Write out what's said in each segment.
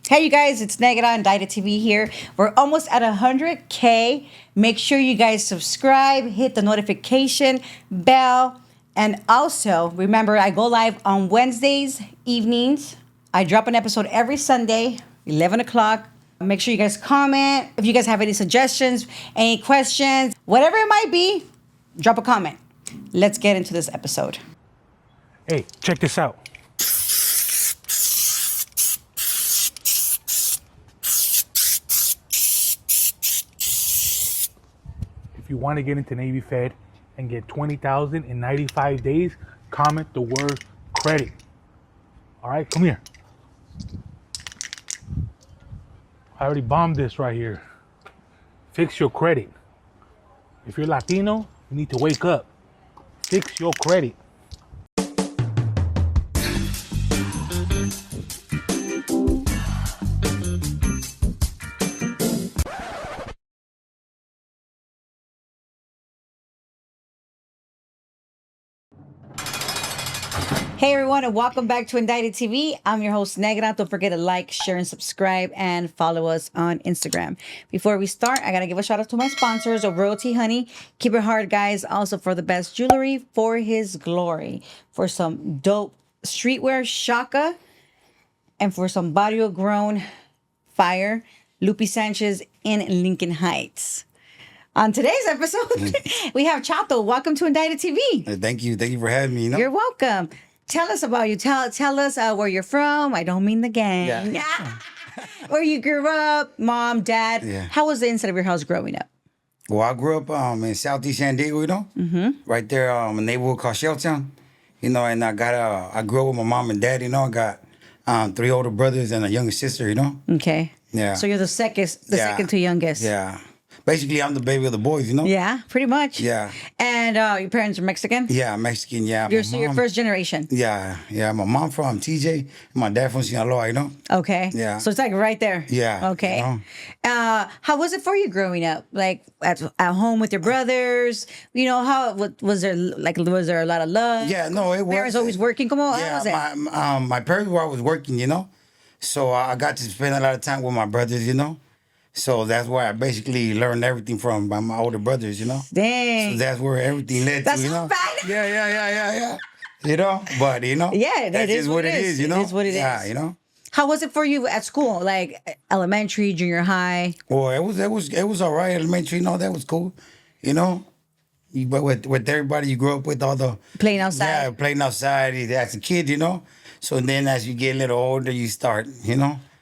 Hey, you guys, it's Negative Indicted TV here. We're almost at 100K. Make sure you guys subscribe, hit the notification bell, and also remember I go live on Wednesdays evenings. I drop an episode every Sunday, 11 o'clock. Make sure you guys comment. If you guys have any suggestions, any questions, whatever it might be, drop a comment. Let's get into this episode. Hey, check this out. If you want to get into Navy Fed and get 20,000 in 95 days, comment the word credit. All right, come here. I already bombed this right here. Fix your credit. If you're Latino, you need to wake up. Fix your credit. Hey everyone, and welcome back to Indicted TV. I'm your host, Negra. Don't forget to like, share, and subscribe, and follow us on Instagram. Before we start, I gotta give a shout out to my sponsors, of Royalty Honey. Keep it hard, guys. Also for the best jewelry for his glory. For some dope streetwear, Shaka. And for some Barrio Grown fire, Lupi Sanchez in Lincoln Heights. On today's episode, we have Chato. Welcome to Indicted TV. Thank you for having me. You're welcome. Tell us about you. Tell us where you're from. I don't mean the gang. Yeah. Where you grew up, mom, dad. Yeah. How was the inside of your house growing up? Well, I grew up in Southeast San Diego, right there, a neighborhood called Shelltown, and I grew up with my mom and dad, I got 3 older brothers and a younger sister, Okay. Yeah. So you're the second to youngest. Yeah. Basically, I'm the baby of the boys, Yeah, pretty much. Yeah. And your parents are Mexican? Yeah, Mexican, yeah. You're first generation? Yeah. My mom from TJ, and my dad from Sinaloa, Okay. Yeah. So it's like right there. Yeah. Okay. How was it for you growing up? Like at home with your brothers? How was there a lot of love? Yeah, no, it was. Parents always working? How was it? My parents were always working, so I got to spend a lot of time with my brothers, So that's where I basically learned everything from by my older brothers, Dang. So that's where everything led That's to, not bad. Yeah. But Yeah, that's it is what it is. It is what it yeah, is. How was it for you at school? Like elementary, junior high? Well, it was all right. Elementary, that was cool, But with everybody you grew up with, all the Playing outside? Yeah, playing outside as a kid, So then as you get a little older, you start,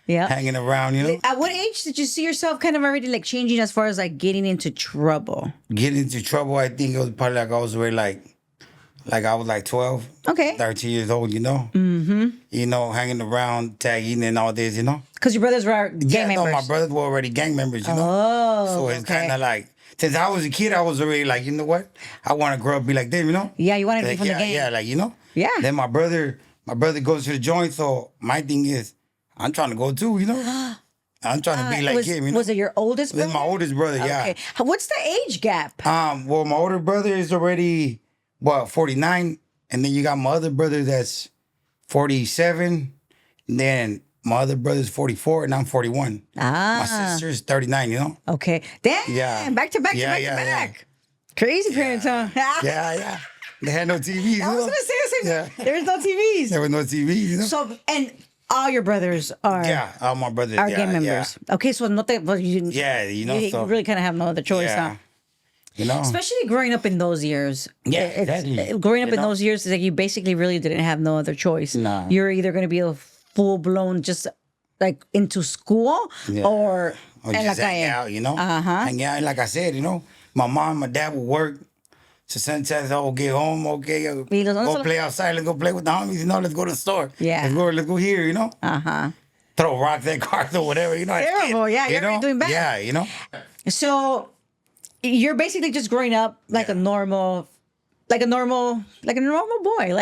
Yeah. hanging around, At what age did you see yourself kind of already like changing as far as like getting into trouble? Get into trouble. I think it was probably like I was already like I was like 12, Okay. 13 years old, hanging around, tagging and all this, Because your brothers were gang members. No, my brothers were already gang members, Oh, So it's okay. kind of like, since I was a kid, I was already like, you know what? I want to grow up be like them, Yeah, you wanted to be Like, from the gang. Yeah, Yeah. Then my brother goes to the joint, so my thing is, I'm trying to go too, I'm trying to be like him, Was it your oldest This brother? is my oldest brother, yeah. Okay. What's the age gap? Well, my older brother is already 49, and then you got my other brother that's 47, and then my other brother's 44, and I'm 41. My sister's 39, Okay. Damn. Yeah. Back to back Yeah, to back to yeah, yeah. back. Crazy parents, huh? Yeah. They had no TVs. I was gonna say the same. Yeah. There's no TVs. There was no TVs, So and all your brothers are all my brothers are yeah, gang members. Okay, so no te, well, you, Yeah, you so really kind of have no other choice, yeah. huh? Especially growing up in those years. Yeah, It's- exactly. growing up You in know? those years is like you basically really didn't have no other choice. Nah. You're either going to be a full blown just like into school Yeah. or Or en la just hang calle. out, Uh-huh. Hang out, like I said, my mom, my dad would work. So sometimes I'll get home, okay, Y los- go play outside, let's go play with the homies, let's go to the store. Yeah. Let's go here, Uh-huh. Throw rocks at cars or whatever, as a Terrible, kid, yeah, you're already doing bad. Yeah, So you're basically just growing up like a normal boy,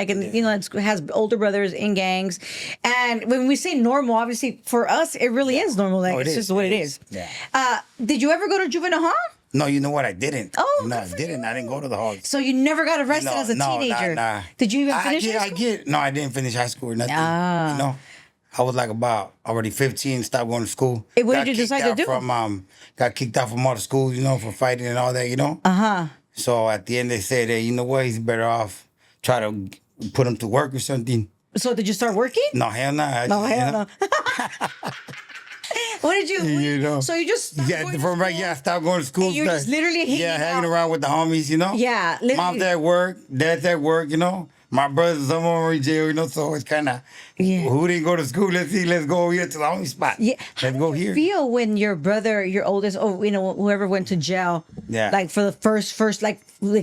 has older brothers in gangs. And when we say normal, obviously for us, it really is normal. Like Oh, it it's is. just what it is. Yeah. Did you ever go to juvenile hall? No, you know what? I didn't. Oh, no, good I for didn't. I didn't go to the halls. So you never got arrested No, as a no, teenager? nah. Did you even finish high I school? get. No, I didn't finish high school or nothing. Ah. I was like about already 15, stopped going to school. Hey, what Got did you kicked decide to out do? Got kicked out from all the schools, for fighting and all that, So at the end they said, hey, you know what? He's better off try to put him to work or something. So did you start working? No, hell no. No, hell no. What did you? You know. So you just stopped going to from right, school? I stopped going to school. And you're just literally hanging out. around with the homies, Yeah, literally. Mom's at work, dad's at work, My brothers, some of them are in jail, so it's kind of, who didn't go to school? Let's go over here to the homie spot. Yeah. Let's go here. Feel when your brother, your oldest, whoever went to jail, Yeah. like for the first, like they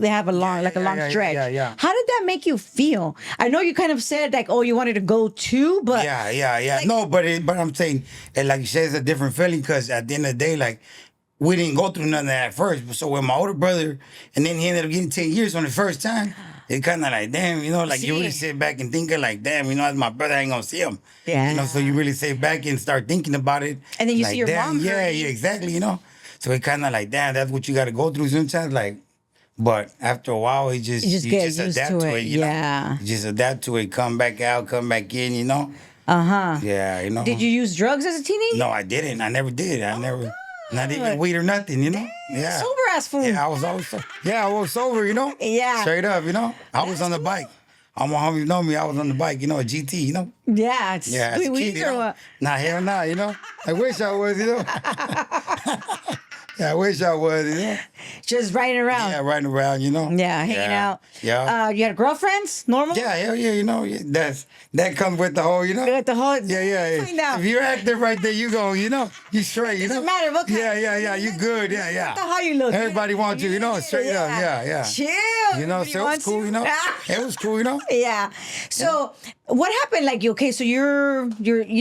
have a long stretch. Yeah. How did that make you feel? I know you kind of said like, oh, you wanted to go too, but Yeah. No, but I'm saying, and like you said, it's a different feeling because at the end of the day, like, we didn't go through none of that at first. But so when my older brother, and then he ended up getting 10 years on the first time, it kind of like, damn, like you really sit back and think like, damn, as my brother, I ain't gonna see him. Yeah. So you really sit back and start thinking about it. And then you like, see your damn, mom. Yeah, exactly, So it kind of like, damn, that's what you got to go through sometimes. Like, but after a while, you just get used adapt to to it. it. Yeah. You just adapt to it, come back out, come back in, Uh-huh. Yeah, Did you use drugs as a teenager? No, I didn't. I never did. I never, not even weed or nothing, Yeah. Sober ass fool. Yeah, I was always sober, Yeah. Straight up, I was on the bike. All my homies know me. I was on the bike, a GT, Yeah. It's Yeah, as a doing kid, weeds or what? Nah, hell nah, I wish I was, Yeah, I wish I was, Just riding around. Yeah, riding around, Yeah, hanging out. Yeah. You had girlfriends? Normal? Yeah, hell yeah, that comes with the whole, With the whole. Yeah. Find out. If you're active right there, you go, you straight, Doesn't matter what kind. Yeah, you good, yeah. What the how you look? Everybody wants you, straight up, yeah. Chill. So it Everybody was wants cool, you. It was cool, Yeah. So what happened? Like, okay, so you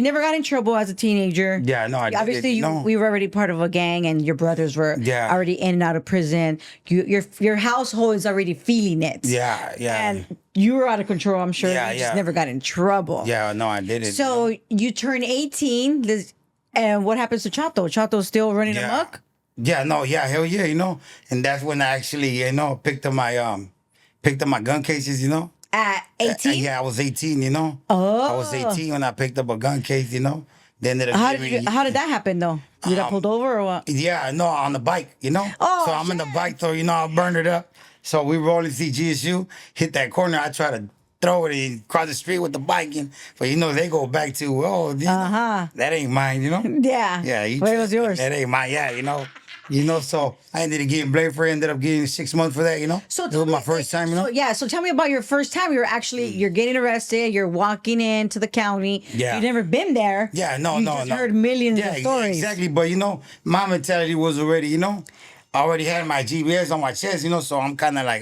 never got in trouble as a teenager. Yeah, no, I didn't. Obviously, No. we were already part of a gang, and your brothers were already in and out of prison. Your household is already feeling it. Yeah. And you were out of control. I'm sure. Yeah, You just yeah. never got in trouble. Yeah, no, I didn't. So you turn 18. And what happens to Chato? Chato's still running amok? Yeah, no, hell yeah, And that's when I actually, picked up my gun cases, At 18? Yeah, I was 18, Oh. I was 18 when I picked up a gun case, Then How did that happen though? You got pulled over or what? Yeah, no, on the bike, Oh, so I'm in the bike, so I burned it up. So we rolling, see GSU, hit that corner. I try to throw it and cross the street with the bike, but they go back to that ain't mine, Yeah. Yeah, But it was yours. That ain't mine. Yeah, so I ended up getting blamed for it. Ended up getting 6 months for that. So it was my first time. So tell me about your first time. You're getting arrested. You're walking into the county. Yeah. You've never been there. Yeah, no. You just heard millions of stories. Exactly. But my mentality was already, I already had my GPS on my chest, so I'm kind of like,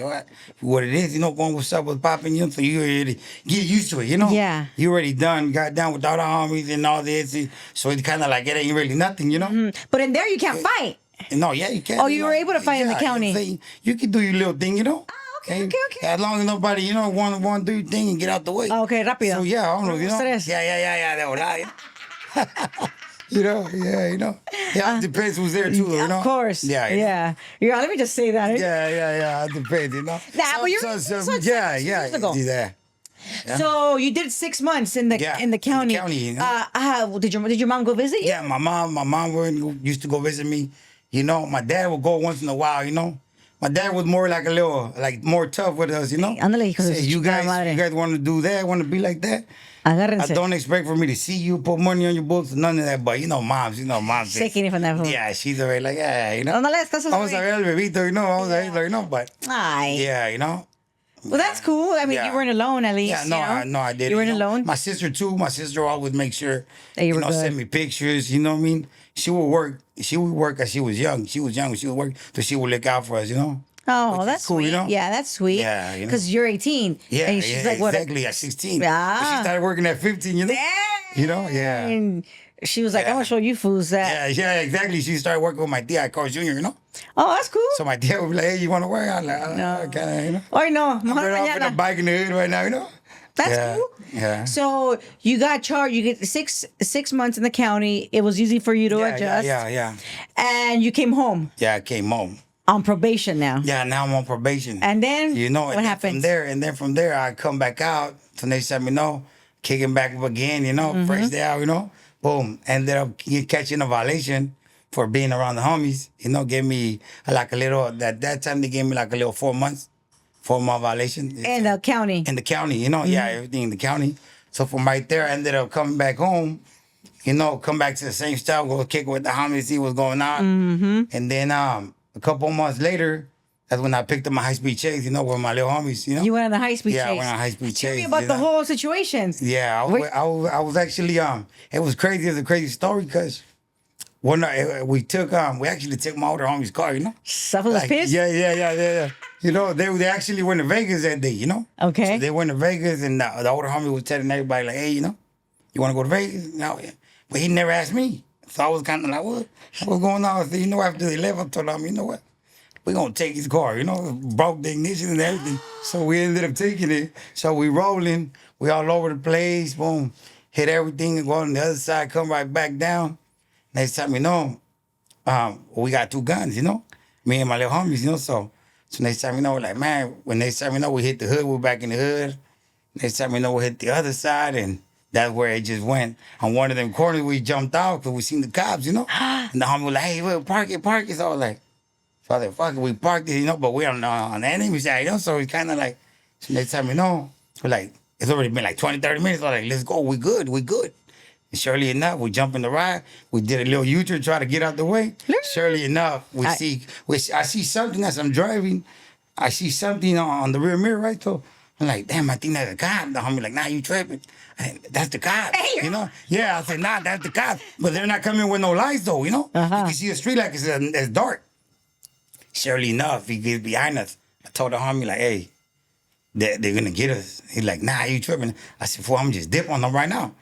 what it is, going what's up with popping, so you already get used to it, Yeah. You already got down with all the homies and all this, so it's kind of like it ain't really nothing, But in there you can't fight. No, yeah, you can. Oh, you were able to fight in the county. You can do your little thing, Oh, okay. As long as nobody, want to do your thing and get out the way. Okay, rápido. So yeah, I don't know, Tres. Yeah, de volada. Yeah, it depends who's there too, Of course. Yeah. Let me just say that. Yeah, it depends, Nah, but you're yeah. years ago. Yeah. So you did 6 months in the county. in the county, Did your mom go visit you? Yeah, my mom used to go visit me. My dad would go once in a while. My dad was more like a little, more tough with us. Ándale, hijo de Say, su you chingada madre. guys want to do that? Want to be like that? Agárrense. I don't expect for me to see you put money on your books, none of that. But moms, Shaking it from that phone. yeah, she's already like, Ándale, estás Vamos a ver el bebito, vamos a verlo, but Ay. yeah, Well, that's cool. I mean, Yeah. you weren't alone at least. Yeah, no, I didn't. You weren't alone? My sister too. My sister always make sure That you were good. send me pictures. You know what I mean? She would work. She would work as she was young. She was young. She would work, so she would look out for us. Oh, Which that's is cool, sweet. Yeah, that's sweet. Yeah, Because you're 18. Yeah, And she's like, what? exactly. At 16. Yeah. But she started working at 15. Dang. Yeah. And she was like, I'm going to show you fools that. Yeah, exactly. She started working with my tia, Carl Jr. Oh, that's cool. So my tia would be like, "Hey, you want to work?" I'm like, No. kind of, Ay, no. I'm right off in the bike in the hood right now, That's Yeah, cool. yeah. So you got charged. You get six months in the county. It was easy for you to adjust. Yeah. And you came home Yeah, I came home. on probation now. Yeah, now I'm on probation. And then what what happened? From there, I come back out. So they said me no, kicking back up again, you know, fresh day out, you know. Boom. Ended up catching a violation for being around the homies. You know, gave me like a little, that time they gave me like a little 4 months, 4-month violation. In the county. In the county, you know, yeah, everything in the county. So from right there, I ended up coming back home, you know, come back to the same style, go kick with the homies, see what's going on. And then a couple months later, that's when I picked up my high-speed chase, you know, with my little homies, you know. You went on the high-speed chase. Yeah, I went on a high-speed chase. Tell me about you the know? whole situation. Yeah, I was actually, it was crazy. It was a crazy story because one night we actually took my older homie's car, you know. Stuff was pissed? Yeah. You know, they actually went to Vegas that day, you know. Okay. So they went to Vegas and the older homie was telling everybody like, hey, you know, you want to go to Vegas? No, yeah. But he never asked me. So I was kind of like, what's going on? I said, you know, after they left, I told him, you know what? We're going to take his car, you know, broke the ignition and everything. So we ended up taking it. So we rolling. We all over the place. Boom. Hit everything and go on the other side, come right back down. Next time you know, we got 2 guns, you know, me and my little homies, you know. So next time you know, like, man, when next time you know we hit the hood, we're back in the hood. Next time you know we hit the other side, and that's where it just went. On one of them corners, we jumped out because we seen the cops, you know. And the homie was like, hey, well, park it. So I was like, fuck it, we parked it, you know, but we're on the enemy side, you know. So it's kind of like, so next time you know, we're like, it's already been like 20, 30 minutes. So like, let's go, we good. And surely enough, we jump in the ride. We did a little U-turn, try to get out the way. Surely enough, I see something as I'm driving. I see something on the rear mirror, right? So I'm like, damn, I think that's a cop. The homie like, nah, you tripping. That's the cop, you know? Yeah, I said, nah, that's the cop. But they're not coming with no lights, though, you know? You can see the street like it's dark. Surely enough, he gets behind us. I told the homie, like, hey, they're going to get us. He's like, nah, you tripping. I said, fool, I'm just dip on them right now.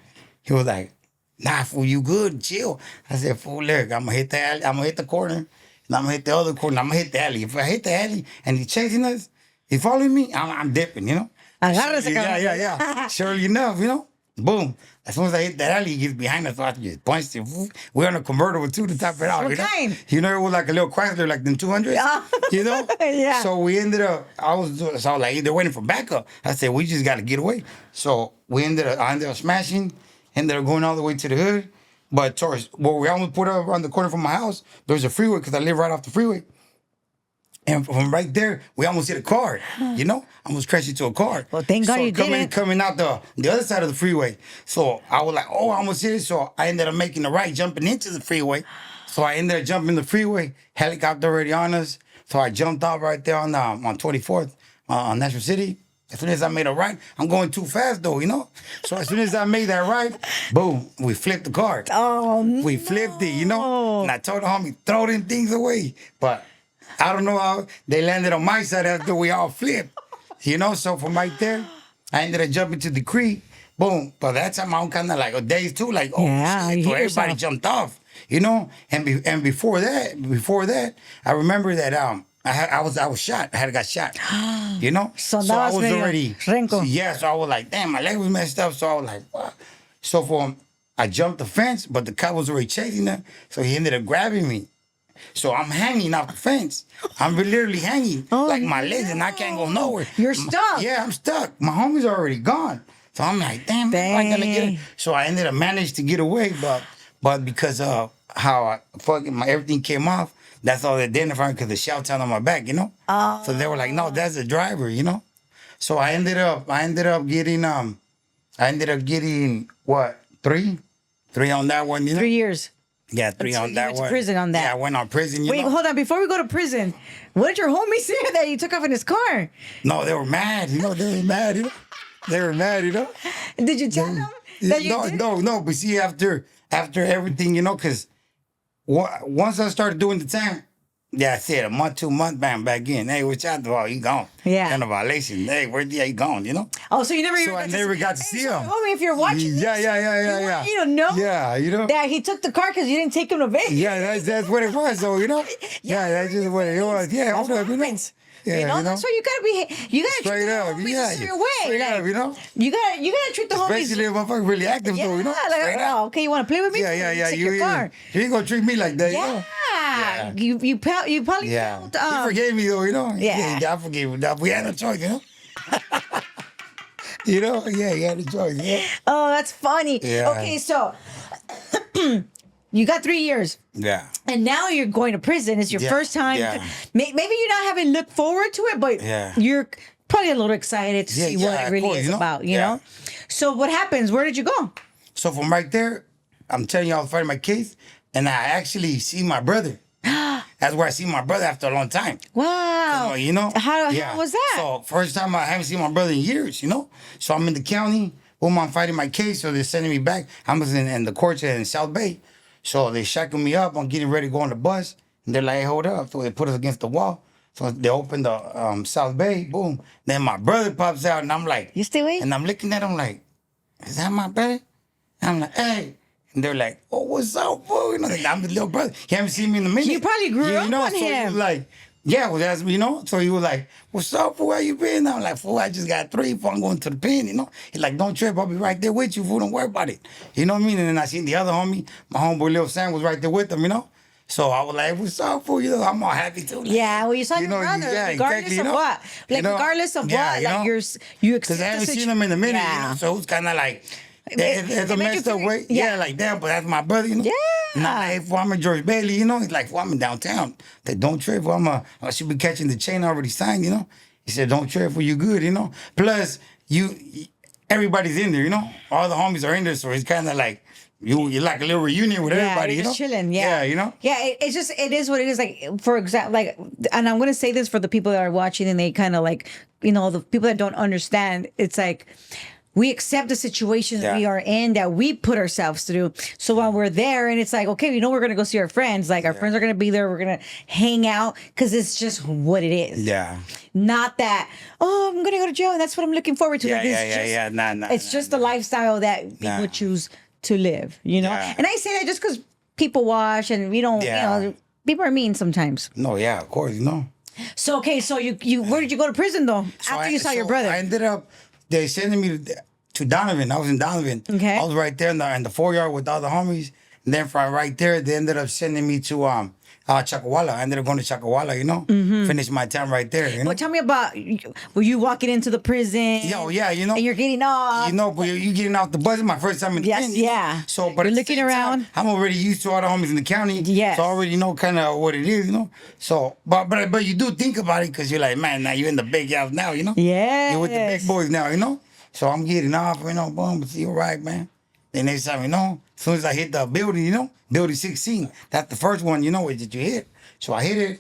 He was like, nah, fool, you good, chill. I said, fool, look, I'm going to hit the alley, I'm going to hit the corner, and I'm going to hit the other corner, I'm going to hit the alley. If I hit the alley and he's chasing us, he following me, I'm dipping, you know? Yeah. Surely enough, you know? Boom. As soon as I hit that alley, he gets behind us, so I just punched him. We're on a convertible, too, to top it out. What kind? You know, it was like a little Chrysler, like them 200s, you know? Yeah. So we ended up, I was like, they're waiting for backup. I said, we just got to get away. So I ended up smashing, ended up going all the way to the hood. But towards where we almost put up around the corner from my house, there's a freeway because I live right off the freeway. And from right there, we almost hit a car, you know? Almost crashed into a car. Well, thank God you didn't. Coming out the other side of the freeway. So I was like, oh, I almost hit it. So I ended up making the right, jumping into the freeway. So I ended up jumping the freeway. Helicopter already on us. So I jumped out right there on 24th on National City. As soon as I made a right, I'm going too fast though, you know? So as soon as I made that right, boom, we flipped the car. Oh, no. We flipped it, you know? And I told the homie, throw them things away. But I don't know how they landed on my side after we all flipped. You know, so from right there, I ended up jumping to the creek. Boom. But that time I'm kind of like a daze too, like, oh, yeah, shit. So everybody jumped off, you know? And before that, I remember that I was shot. I had got shot. You know? So I was already renko. Yeah, so I was like, damn, my leg was messed up. So I was like, what? So I jumped the fence, but the cop was already chasing them. So he ended up grabbing me. So I'm hanging off the fence. I'm literally hanging like my legs, and I can't go nowhere. You're stuck. Yeah, I'm stuck. My homie's already gone. So I'm like, damn, how am I gonna get it? So I ended up managed to get away, but because of how everything came off, that's all they identified because the shouts out on my back, you know. So they were like, no, that's the driver, you know. So I ended up getting what 3 on that one, you know. 3 years. Yeah, 3 on that went to one. prison on that. Yeah, I went on prison. Wait, hold on. Before we go to prison, what did your homies say that you took off in his car? No, they were mad. You know, they were mad. You know, they were mad. You know. Did you tell them that you did? No. But see, after everything, you know, because once I started doing the time, yeah, I said a month, 2 months, bam, back in. Hey, what y'all do? Oh, he gone. Yeah. Kind of violation. Hey, he gone? You know. Oh, so you never. So I never got to see him. Homie, if you're watching, Yeah. You don't know. Yeah, you know. That he took the car because you didn't take him to Vegas. Yeah, that's what it was. So you know. Yeah, that's just what it was. Yeah, hold up, you know. Yeah, you know, that's why you gotta treat straight the up, homies a certain way. Straight like, up, you know. You gotta treat the homies. Especially if motherfucker really active though, you know. Like, Straight up. oh, okay, you want to play with me? Yeah. Take your car. You ain't gonna treat me like that, Yeah. you know. You probably Yeah. felt, He forgave me though, you know. Yeah. I forgave him. We had no choice, you know. You know? Yeah, you had a choice. Yeah. Oh, that's funny. Yeah. Okay, so you got 3 years. Yeah. And now you're going to prison. It's your Yeah, first time. yeah. Maybe you're not having looked forward to it, but Yeah. you're probably a little excited to Yeah, see yeah, what it of really course, is you know? about, you Yeah. know? So what happens? Where did you go? So from right there, I'm telling you, I was fighting my case, and I actually see my brother. That's where I see my brother after a long time. Wow. You know? How was that? So first time I haven't seen my brother in years, you know? So I'm in the county, boom, I'm fighting my case, so they're sending me back. I was in the courts in South Bay. So they shackling me up, I'm getting ready to go on the bus, and they're like, hey, hold up. So they put us against the wall. So they opened the South Bay, boom. Then my brother pops out, and I'm like, You still wait? and I'm looking at him like, is that my brother? And I'm like, hey. And they're like, oh, what's up, bro? You know, I'm the little brother. He haven't seen me in a minute. You probably grew up on so he him. was like, yeah, well, that's, you know. So he was like, what's up, fool? Where you been? I'm like, fool, I just got 3, fool. I'm going to the pen, you know. He's like, don't trip. I'll be right there with you, fool. Don't worry about it. You know what I mean? And then I seen the other homie, my homeboy Lil Sam was right there with him, you know. So I was like, what's up, fool? You know, I'm all happy too. Like, Yeah, well, you saw you your know, brother, yeah, regardless exactly, you of know? what. Like, You know? regardless of Yeah, what, you like, know? you accept Because I haven't seen him in a minute, you know. So it was kind of like, it's a it made you messed up feel- way. yeah. Yeah, like that, but that's my brother, you know. Yeah. Nah, hey, fool, I'm in George Bailey, you know. He's like, fool, I'm in downtown. They don't trip. I should be catching the chain already signed, you know. He said, don't trip, fool, you good, you know. Plus, everybody's in there, you know. All the homies are in there, so it's kind of like, you're like a little reunion with everybody, you're you know. just chilling. Yeah, Yeah, you know. Yeah, it's just it is what it is. Like for example, like, and I'm gonna say this for the people that are watching, and they kind of like, you know, the people that don't understand. It's like we accept the situations Yeah. we are in that we put ourselves through. So while we're there, and it's like, okay, you know, we're gonna go see our friends. Like our friends are gonna be there. We're gonna hang out because it's just what it is. Yeah. Not that, oh, I'm gonna go to jail, and that's what I'm looking forward to. Yeah, Like, it's yeah, just, yeah. Nah. It's just the lifestyle that people Nah. choose to live, you know? Yeah. And I say that just because people watch and we don't, Yeah. you know, people are mean sometimes. No, yeah, of course, you know. So, okay, so you where did you go to prison though? After you saw your brother? I ended up, they sending me to Donovan. I was in Donovan. Okay. I was right there in the 4-yard with all the homies. And then from right there, they ended up sending me to Chacawala. I ended up going to Chacawala, you know. Finished my time right there, you know. Well, tell me about, were you walking into the prison? Yo, yeah, you know. And you're getting off. You know, but you getting off the bus. It's my first time in the Yes, pen, you know? yeah. So, but You're at the looking same time, around. I'm already used to all the homies in the county. Yes. So I already know kind of what it is, you know. So, but you do think about it because you're like, man, now you're in the big house now, you know. Yes. You're with the big boys now, you know. So I'm getting off, you know, boom, see, all right, man. Then next time, you know, as soon as I hit the building, you know, building 16, that's the first one, you know, that you hit. So I hit it.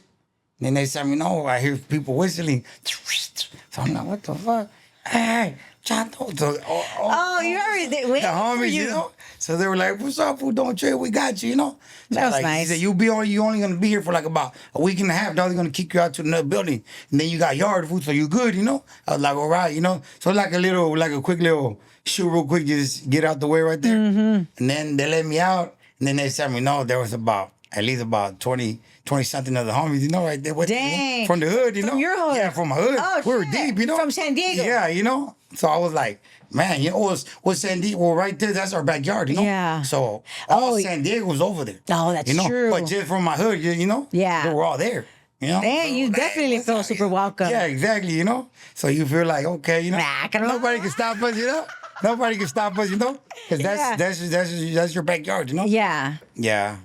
Then next time, you know, I hear people whistling. So I'm like, what the fuck? Hey, Chato. So, You already did. the homies, you know. So they were like, what's up, fool? Don't trip. We got you, you know. So That was like, nice. He said, you only going to be here for like about a week and a half. They're going to kick you out to another building. And then you got yard food, so you good, you know. I was like, all right, you know. So like a quick little shoot real quick, just get out the way right there. Mm-hmm. And then they let me out. And then next time, you know, there was at least about 20 something of the homies, you know, right there with Dang. from the hood, you From know. your hood? Yeah, from my hood. Oh, we were shit. deep, you know. From San Diego? Yeah, you know. So I was like, man, you know, what's San Diego? Well, right there, that's our backyard, you know. Yeah. So all Oh, San Diego was over there. Oh, that's you know? true. But just from my hood, you know. Yeah. They were all there. You know. Dang, So, you like, definitely what's feel up? super welcome. Yeah, exactly. You know. So you feel like, okay, you know, Nah, come on. nobody can stop us, you know. Nobody can stop us, you know, because Yeah. that's your backyard, you know. Yeah. Yeah.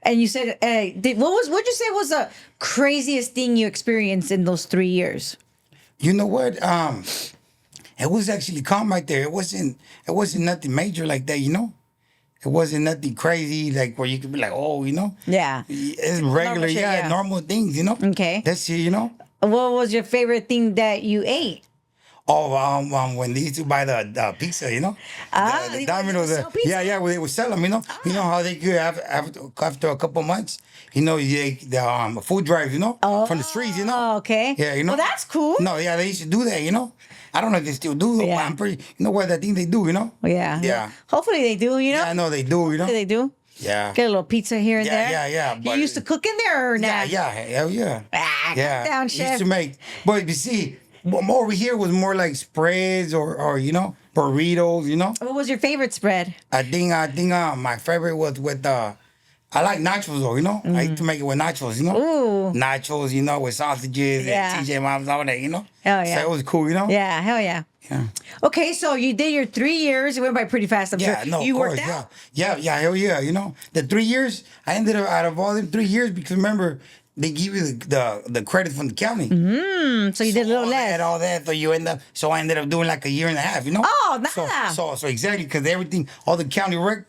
And you said, what'd you say was the craziest thing you experienced in those 3 years? You know what? It was actually calm right there. It wasn't nothing major like that, you know. It wasn't nothing crazy like where you could be like, oh, you know. Yeah. It's regular, shit, yeah, yeah. normal things, you know. Okay. That's it, you know. What was your favorite thing that you ate? Oh, when they used to buy the pizza, you know, the they Domino's, sell pizza? yeah, where they would sell them, you know. You know how they could after a couple months, you know, the food drives, you know, from the streets, you know. Oh, okay. Yeah, you know. Well, that's cool. No, yeah, they used to do that, you know. I don't know if they still do, Yeah. but I'm pretty, you know what, I think they do, you know. Yeah. Yeah. Hopefully they do, you know? Yeah, I know they do, you know. Hopefully they do. Yeah. Get a little pizza here and Yeah, there. yeah. You but- used to cook in there or not? Yeah, hell yeah. Calm down, Used chef. to make, but you see, more over here was more like spreads or you know, burritos, you know. What was your favorite spread? I think my favorite was with I like nachos though, you know. I used to make it with nachos, you know. Ooh. Nachos, you know, with sausages Yeah. and TJ Moms, all that, you know. Hell yeah. So it was cool, you know. Yeah, hell yeah. Yeah. Okay, so you did your 3 years. It went by pretty fast, I'm Yeah, sure. no, You of worked course, out. yeah, hell yeah. You know, the 3 years, I ended up out of all them 3 years because remember, they give you the credit from the county. So you did a little all less. all that. So you end up. So I ended up doing like a year and a half. You know. Oh, So nada. so exactly because everything, all the county rec,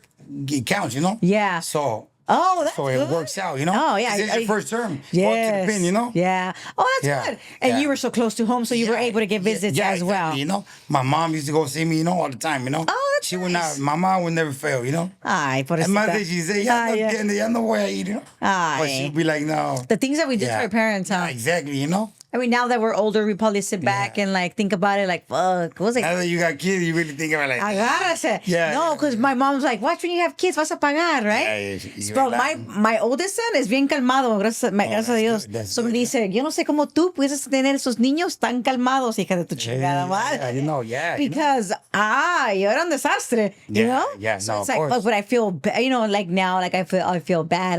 it counts. You know. Yeah. So. Oh, that's So it good. works out, you know. Oh, yeah. 'Cause it's your first term. Going to the Yes. pin, you know. Yeah. Oh, that's Yeah. good. And Yeah. you were so close to home, so you were able to get visits as well. Exactly, you know, my mom used to go see me, you know, all the time, you know. Oh, that's she would nice. not. My mom would never fail, you know. Ay, And pobrecita. mother, she said, "Yeah, Ay, no entiende, ya no voy a ir," you know. But Ay. she'd be like, "No." The things that we did to Yeah. our parents, huh? Yeah, exactly, you know. I mean, now that we're older, we probably sit back Yeah. and like think about it like, fuck, what was it? Now that you got kids, you really think about it like, Agárrase. Yeah, No, yeah. because my mom's like, watch when you have kids, vas a pagar, right? Yeah, yeah, But yeah. my oldest son es bien calmado, gracias, gracias a that's Dios. good, that's So me good, dice, yo no sé cómo tú puedes tener esos niños tan calmados, hija de tu chingada madre. yeah, you know, yeah. you know. Because, yo era un desastre, you Yeah, know? yeah, So no, it's of like, course. but I feel, you know, like now, like I feel bad,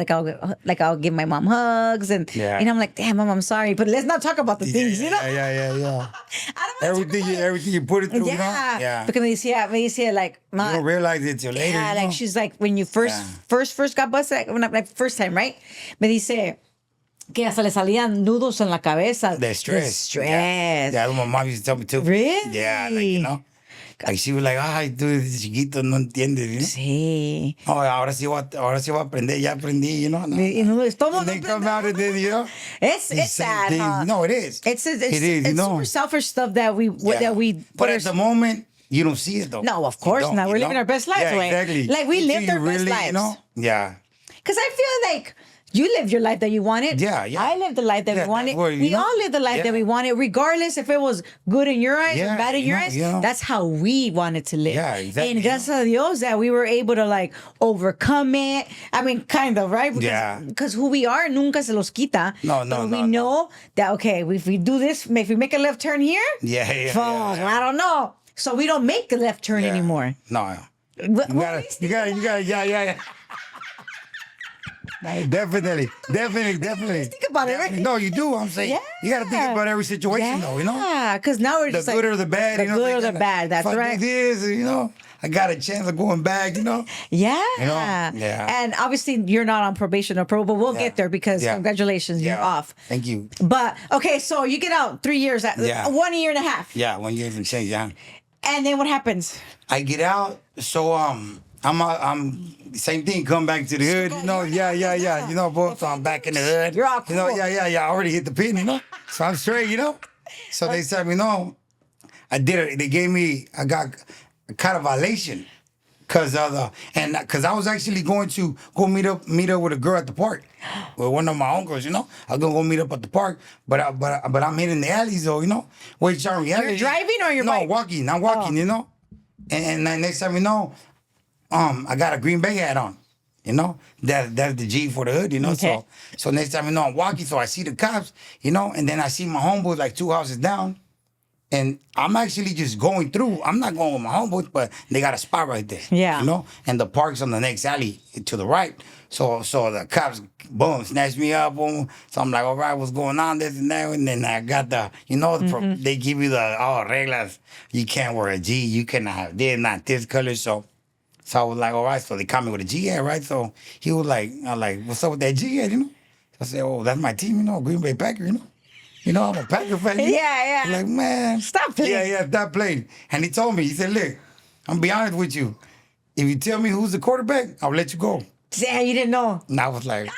like I'll give my mom hugs and, Yeah. and I'm like, damn, mom, I'm sorry, but let's not talk about the things, you know? Yeah. I don't want to Everything you put it through, you know. yeah. Because me decía like, You ma, don't realize it till later. yeah, you like know? she's like, when you first got busted, like first time, right? Me dice que hasta le salían nudos en la cabeza. The stress. The stress. Yeah, that's what my mom used to tell me too. Really? Yeah, like, you know. Like she was like, ay, tú eres chiquito, no entiendes, you know. Sí. Oh, ahora sí voy a aprender, ya aprendí, you know. No, Y no, todo And they mundo come out and then, you know. It's they say sad, things. huh? No, it is. It's it is, you it's know. super selfish stuff that we But put at the moment, you don't see it though. No, of You course don't, not. you We're living know? our best lives, Yeah, right? exactly. Like, we Until lived you our best really, lives. You know? Yeah. Because I feel like you lived your life that you wanted. Yeah, yeah. I lived the life that Yeah, we wanted. that's what, you We know? all lived the life that Yeah. we wanted, regardless if it was good in your eyes or Yeah, bad in you your know, eyes. you know. That's how we wanted to live. Yeah, exactly, And you gracias a Dios that we were able to like overcome it. I mean, kind of, right? Because, Yeah. Because who we are nunca se los quita. No, But we no. know that, okay, if we do this, if we make a left turn here, Yeah. fuck, I don't know. So we don't make the left turn Yeah. anymore. No. But- You gotta, yeah. No, definitely. Think about it, right? No, you do. I'm saying you gotta think about every situation, though. You know, Yeah, because now we're the just good like or the bad. the you know, good or the thinking, bad. That's if I right. do this, you know, I got a chance of going back. You know. Yeah. You know? Yeah. And obviously you're not on probation or parole, but we'll Yeah. get there because Yeah. congratulations, you're off. Thank you. But okay, so you get out 3 years, Yeah. 1 year and a half. Yeah, 1 year and change. Yeah. And then what happens? I get out, so I'm same thing. Come back to the hood, you know. Yeah. You know, both. So I'm back in the hood. You're all You know, cool. yeah. I already hit the pin, you know. So I'm straight, you know. So they said, you know, I did it. They gave me. I got a kind of violation because I was actually going to go meet up with a girl at the park with one of my uncles, you know. I was gonna go meet up at the park, but I'm hitting the alleys though, you know. Which are reality. You're driving or you're no bike? walking? I'm walking, you know. And then next time you know, I got a Green Bay hat on. You know, that's the G for the hood, you know. Okay. So next time you know I'm walking, so I see the cops, you know, and then I see my homeboys like 2 houses down. And I'm actually just going through. I'm not going with my homeboys, but they got a spot right there. Yeah. You know? And the park's on the next alley to the right. So the cops, boom, snatched me up. Boom. So I'm like, all right, what's going on? This and that. And then I got the, you know, they give you the, reglas. You can't wear a G. You cannot have this, not this color. So I was like, all right. So they caught me with a G hat, right? So he was like, I'm like, what's up with that G hat, you know? So I said, oh, that's my team, you know, Green Bay Packer, you know? You know, I'm a Packer fan. You know? Yeah. I'm like, man. Stop playing. Yeah, stop playing. And he told me, he said, look, I'm gonna be honest with you. If you tell me who's the quarterback, I'll let you go. Damn, you didn't know. And I was like,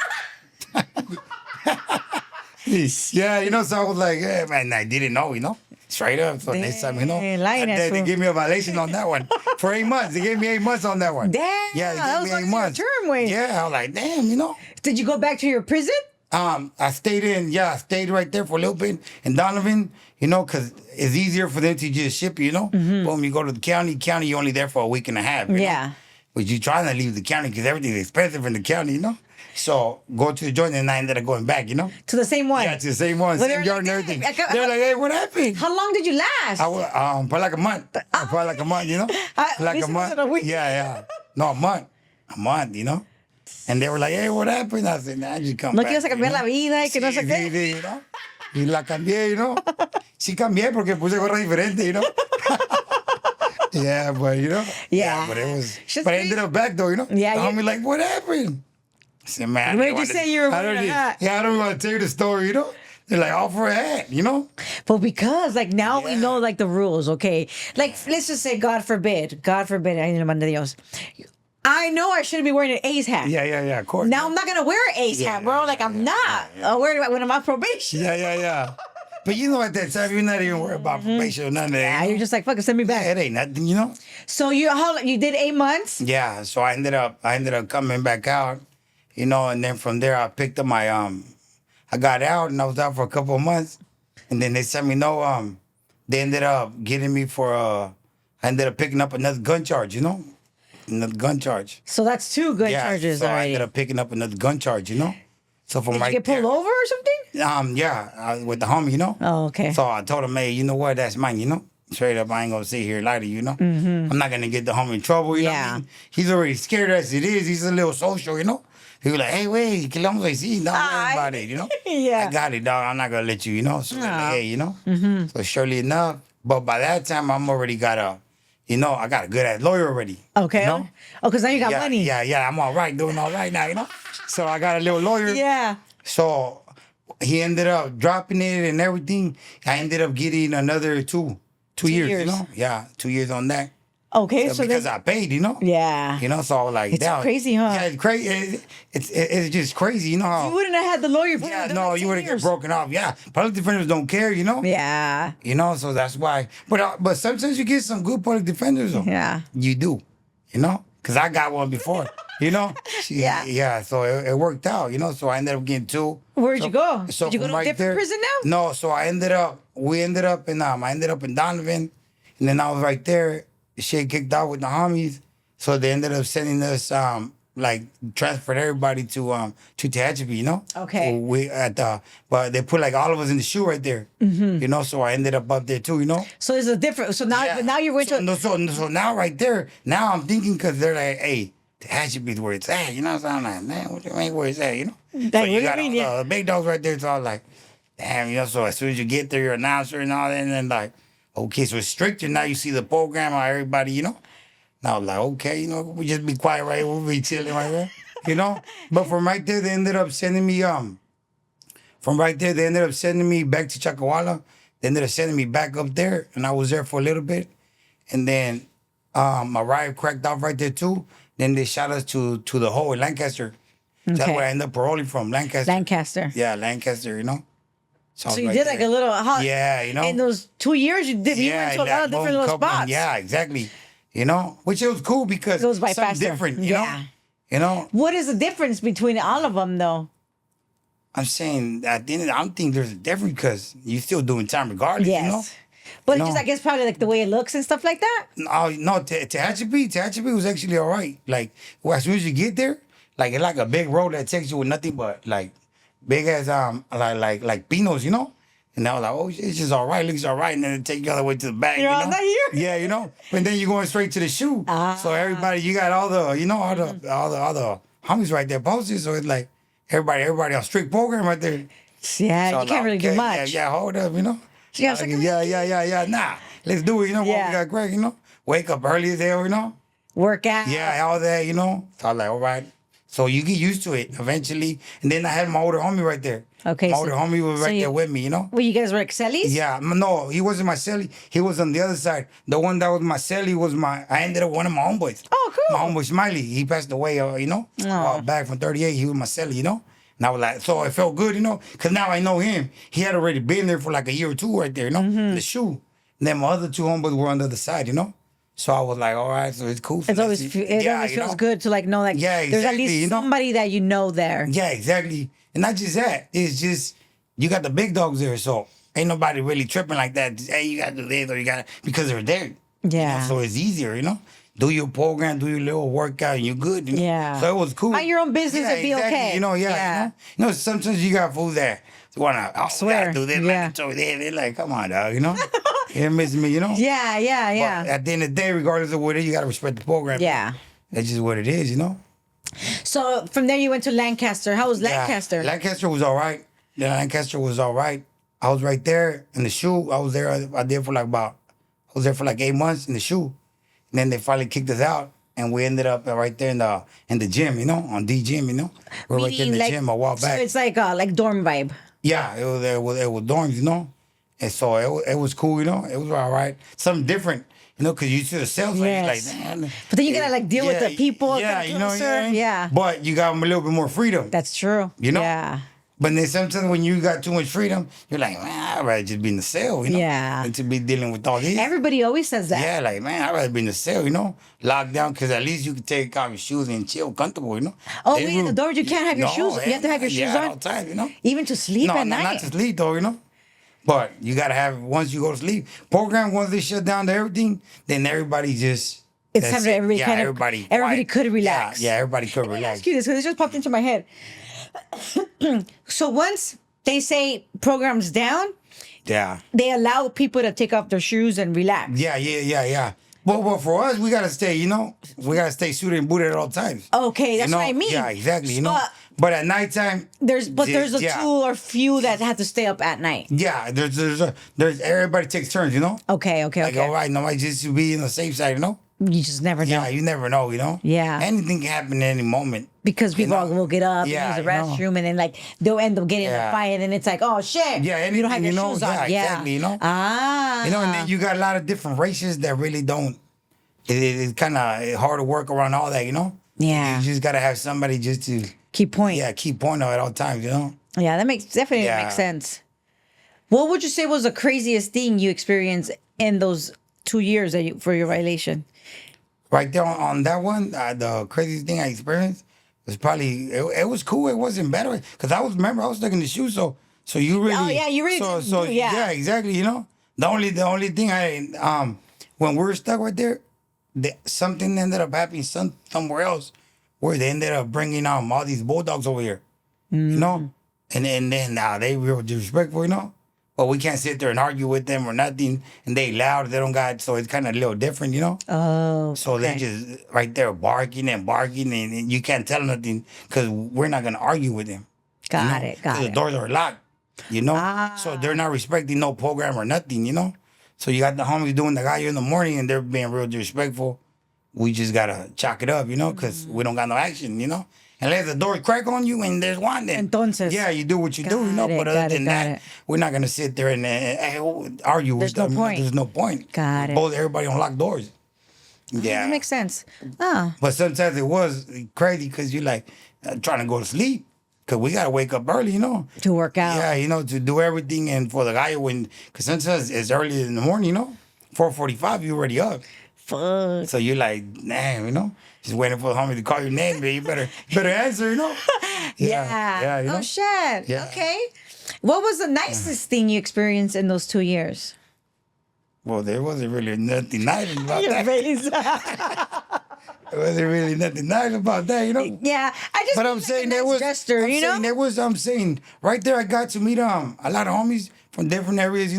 yeah, you know, so I was like, yeah, man, I didn't know, you know, straight up. So next time, you know, Damn, lying they asshole. gave me a violation on that one for 8 months. They gave me 8 months on that one. Damn, Yeah, that was they gave me 8 like months. your term wait. Yeah, I was like, damn, you know. Did you go back to your prison? I stayed right there for a little bit in Donovan, you know, because it's easier for them to just ship you, you know. Boom, you go to the county, you're only there for a week and a half. You Yeah. know? But you trying to leave the county because everything's expensive in the county, you know. So go to the joint and I ended up going back, you know. To the same one? Yeah, to the same one, Well, same they're yard and like, everything. "Hey, They were like, hey, what happened? How long did you last? I was, probably like a month. Probably like a month, you know. At Like least a it month. wasn't a week. Yeah. No, a month, you know. And they were like, hey, what happened? I said, nah, I just come No back. quieres cambiar la vida y que no sé qué. Sí, you know. Y la cambié, you know. Sí cambié porque puse gorra diferente, you know. Yeah, but you know. Yeah. But it was. She's But I ended crazy. up back though, you know. Yeah, The you- homie like, what happened? I said, man, I Where'd didn't you wanna- say you were I don't wearing a need- hat? Yeah, I don't want to tell you the story, you know. They're like, all for a hat, you know. But because like now we Yeah. know like the rules, okay? Like let's just say God forbid, ay, no, mande Dios. I know I shouldn't be wearing an A's hat. Yeah, of course. Now I'm not gonna wear an A's hat, bro. Like I'm not. I'm worried about when I'm on probation. Yeah. But you know, at that time, you're not even worried about probation or none of that. Yeah, you know? you're just like fucking send me back. Yeah, it ain't nothing, you know. So you did 8 months? Yeah, so I ended up coming back out, you know, and then from there I picked up my I got out and I was out for a couple of months, and then they sent me they ended up getting me for I ended up picking up another gun charge, you know, another gun charge. So that's 2 good charges so I already. ended up picking up another gun charge, you know. So from Did right you get pulled there, over or something? with the homie, you know. Oh, okay. So I told him, hey, you know what? That's mine, you know. Straight up, I ain't gonna sit here and lie to you, you know. I'm not gonna get the homie in trouble, you know. What I Yeah. mean? He's already scared as it is. He's a little social, you know. He was like, hey, wait, que le vamos a decir? Don't worry about it, you know. Yeah. I got it, dog. I'm not gonna let you, you know. So, Aw. hey, you know. So surely enough, but by that time, I'm already got I got a good ass lawyer already. Okay. You know? Oh, because now you got money. Yeah. I'm all right, doing all right now, you know. So I got a little lawyer. Yeah. So he ended up dropping it and everything. I ended up getting another two years, years. you know? Yeah, 2 years on that. Okay. So because then, I paid, you know? yeah. You know, so I was like, It's damn. crazy, huh? Yeah, it's crazy. It's just crazy, you know how. You wouldn't have had the lawyer. For Yeah, them no, like you 10 would have get years. broken off. Yeah, public defenders don't care, you know? Yeah. You know, so that's why. But sometimes you get some good public defenders, though. Yeah. You do, you know? Because I got one before, you know? Yeah. Yeah, so it worked out, you know? So I ended up getting 2. Where'd you go? So Did you go from to a different prison now? No, so I ended up in Donovan, and then I was right there. Shit kicked out with the homies, so they ended up sending us like transferred everybody to Tehachapi, you know. Okay. So but they put like all of us in the shoe right there, you know. So I ended up there too, you know. So it's a different. So now, Yeah. now you're going so, to. no, so now right there, now I'm thinking because they're like, hey, Tehachapi is where it's at, you know. So I'm like, man, what do you mean where it's at, you know? Like, So what do you you got mean, all yeah? the big dogs right there. So I was like, damn, you know. So as soon as you get there, your announcer and all that, and then like, okay, so it's stricter now. You see the program, how everybody, you know. Now I was like, okay, you know, we just be quiet right here. We'll be chilling right there, you know. But from right there, they ended up sending me back to Chacawala. They ended up sending me back up there, and I was there for a little bit, and then my riot cracked off right there too. Then they shot us to the hole in Lancaster. That's Okay. where I ended up paroling from, Lancaster. Lancaster. Yeah, Lancaster, you know. I So was you right did like there. a little. Hot, Yeah, you know. In those 2 years, you went to a lot of different little spots. Yeah, exactly. You know, which it was cool because It goes by something faster. different, you know. Yeah. You know, What is the difference between all of them, though? I'm saying at the end, I don't think there's a difference because you're still doing time regardless. Yes. You know. But No. it's just, I guess, probably like the way it looks and stuff like that. No, Tehachapi was actually all right. Like, well, as soon as you get there, like it's like a big road that takes you with nothing but like big as like pinos, you know. And I was like, oh, it's just all right, looks all right, and then it take you all the way to the back. You're you all know? not here. Yeah, you know. But then you're going straight to the shoe. So everybody, you got all the, you know, all the homies right there posted. So it's like everybody on strict program right there. Yeah, So you can't really do okay, much. Yeah, hold up, you know. So yeah, I was like, Yeah. Nah, let's do it. You know what Yeah. we got, Greg. You know, wake up early as hell. You know. work out. Yeah, all that. You know. So I was like, all right. So you get used to it eventually. And then I had my older homie right there. Okay, My so- older homie was so right you- there with me. You know. Well, you guys were Excelis? Yeah, no, he wasn't my celly. He was on the other side. The one that was my celly was I ended up one of my homeboys. Oh, cool. My homeboy Smiley. He passed away, you know, Aw. back from 38. He was my celly, you know. And I was like, so it felt good, you know, because now I know him. He had already been there for like a year or two right there, you know, Mm-hmm. the shoe. And then my other 2 homeboys were on the other side, you know. So I was like, all right, so it's cool. It always you feels know? good to like know like Yeah, there's at exactly, least you know? somebody that you know there. Yeah, exactly. And not just that. It's just you got the big dogs there, so ain't nobody really tripping like that. Just, hey, you got to do this or you got because they're there. Yeah. You know, so it's easier, you know. Do your program, do your little workout, and you're good. You know? Yeah. So it was cool. Mind your own business and be okay. You know, Yeah. You know, sometimes you got fools that wanna Swear. do this, Yeah. mandatory this. They're like, come on, dog. You know, you miss me. You know. Yeah. But at the end of the day, regardless of what it is, you gotta respect the program. Yeah. That's just what it is, you know. So from there you went to Lancaster. How was Lancaster? Yeah, Lancaster was all right. Yeah, Lancaster was all right. I was right there in the shoe. I was there for like 8 months in the shoe. And then they finally kicked us out. And we ended up right there in the gym, on D gym, We're right there in the gym a while back. So it's like dorm vibe. Yeah, it was dorms, And so it was cool, It was all right. Something different, because you see the sales Yes. like, man. But then you gotta like deal with the people. Yeah, closer. Yeah. But you got a little bit more freedom. That's true. Yeah. But then sometimes when you got too much freedom, you're like, man, I'd rather just be in the cell, Yeah. than to be dealing with all this. Everybody always says that. Yeah, like, man, I'd rather be in the cell, locked down, because at least you can take off your shoes and chill comfortable, Oh, wait, in the dorms you can't have your shoes. You have to have your shoes on? all the time, Even to sleep at night? Not to sleep, though, But you got to have, once you go to sleep, program, once they shut down to everything, then everybody just... It's time for everybody quiet. could relax. Yeah, everybody could relax. Ask you this, because it just popped into my head. So once they say programs down, they allow people to take off their shoes and relax. Yeah. Well, for us, we gotta stay, we gotta stay suited and booted at all times. Okay, that's what I mean. Yeah, exactly, But at nighttime, there's a two or few that have to stay up at night. Yeah, there's everybody takes turns, Okay. Like, all right, nobody just to be in the safe side, You just never know. Yeah, you never know, Yeah. Anything can happen at any moment. Because people will get up and Yeah, use the restroom, and then they'll end up getting in a fight, and then it's like, oh shit, Yeah, you don't have your anything, shoes on. exactly, Ah. And then you got a lot of different races that really don't. It's kind of hard to work around all that, Yeah. You just gotta have somebody just to keep point. Yeah, keep point at all times, Yeah, that definitely makes sense. What would you say was the craziest thing you experienced in those 2 years for your violation? Right there on that one, the craziest thing I experienced was probably it was cool. It wasn't bad because I was stuck in the shoes. So you really. Oh yeah, you really. Yeah, exactly. The only thing when we were stuck right there, something ended up happening somewhere else where they ended up bringing all these bulldogs over here, and then they were disrespectful, But we can't sit there and argue with them or nothing. And they loud, they don't got, so it's kind of a little different, Oh. So they just right there barking, and you can't tell them nothing because we're not going to argue with them. Got it. The doors are locked, So they're not respecting no program or nothing, So you got the homies doing the guy in the morning and they're being real disrespectful. We just got to chalk it up, because we don't got no action, Unless the doors crack on you and there's one, then Entonces, yeah, you do what you do, But other than that, we're not gonna sit there and argue with them. There's no point. Got it. Both everybody on locked doors. Yeah, that makes sense. Oh, but sometimes it was crazy because you're like trying to go to sleep because we gotta wake up early, to work out. Yeah, to do everything, and for the guy because sometimes it's early in the morning, 4:45, you already up. Fuck. So you're like, damn, just waiting for the homie to call your name, but you better answer, Yeah. Yeah. Oh shit. Yeah. Okay. What was the nicest thing you experienced in those 2 years? Well, there wasn't really nothing nice about Your that. face. There wasn't really nothing nice about that, Yeah, I just. But I'm saying there was. gesture, I'm saying right there, I got to meet a lot of homies from different areas.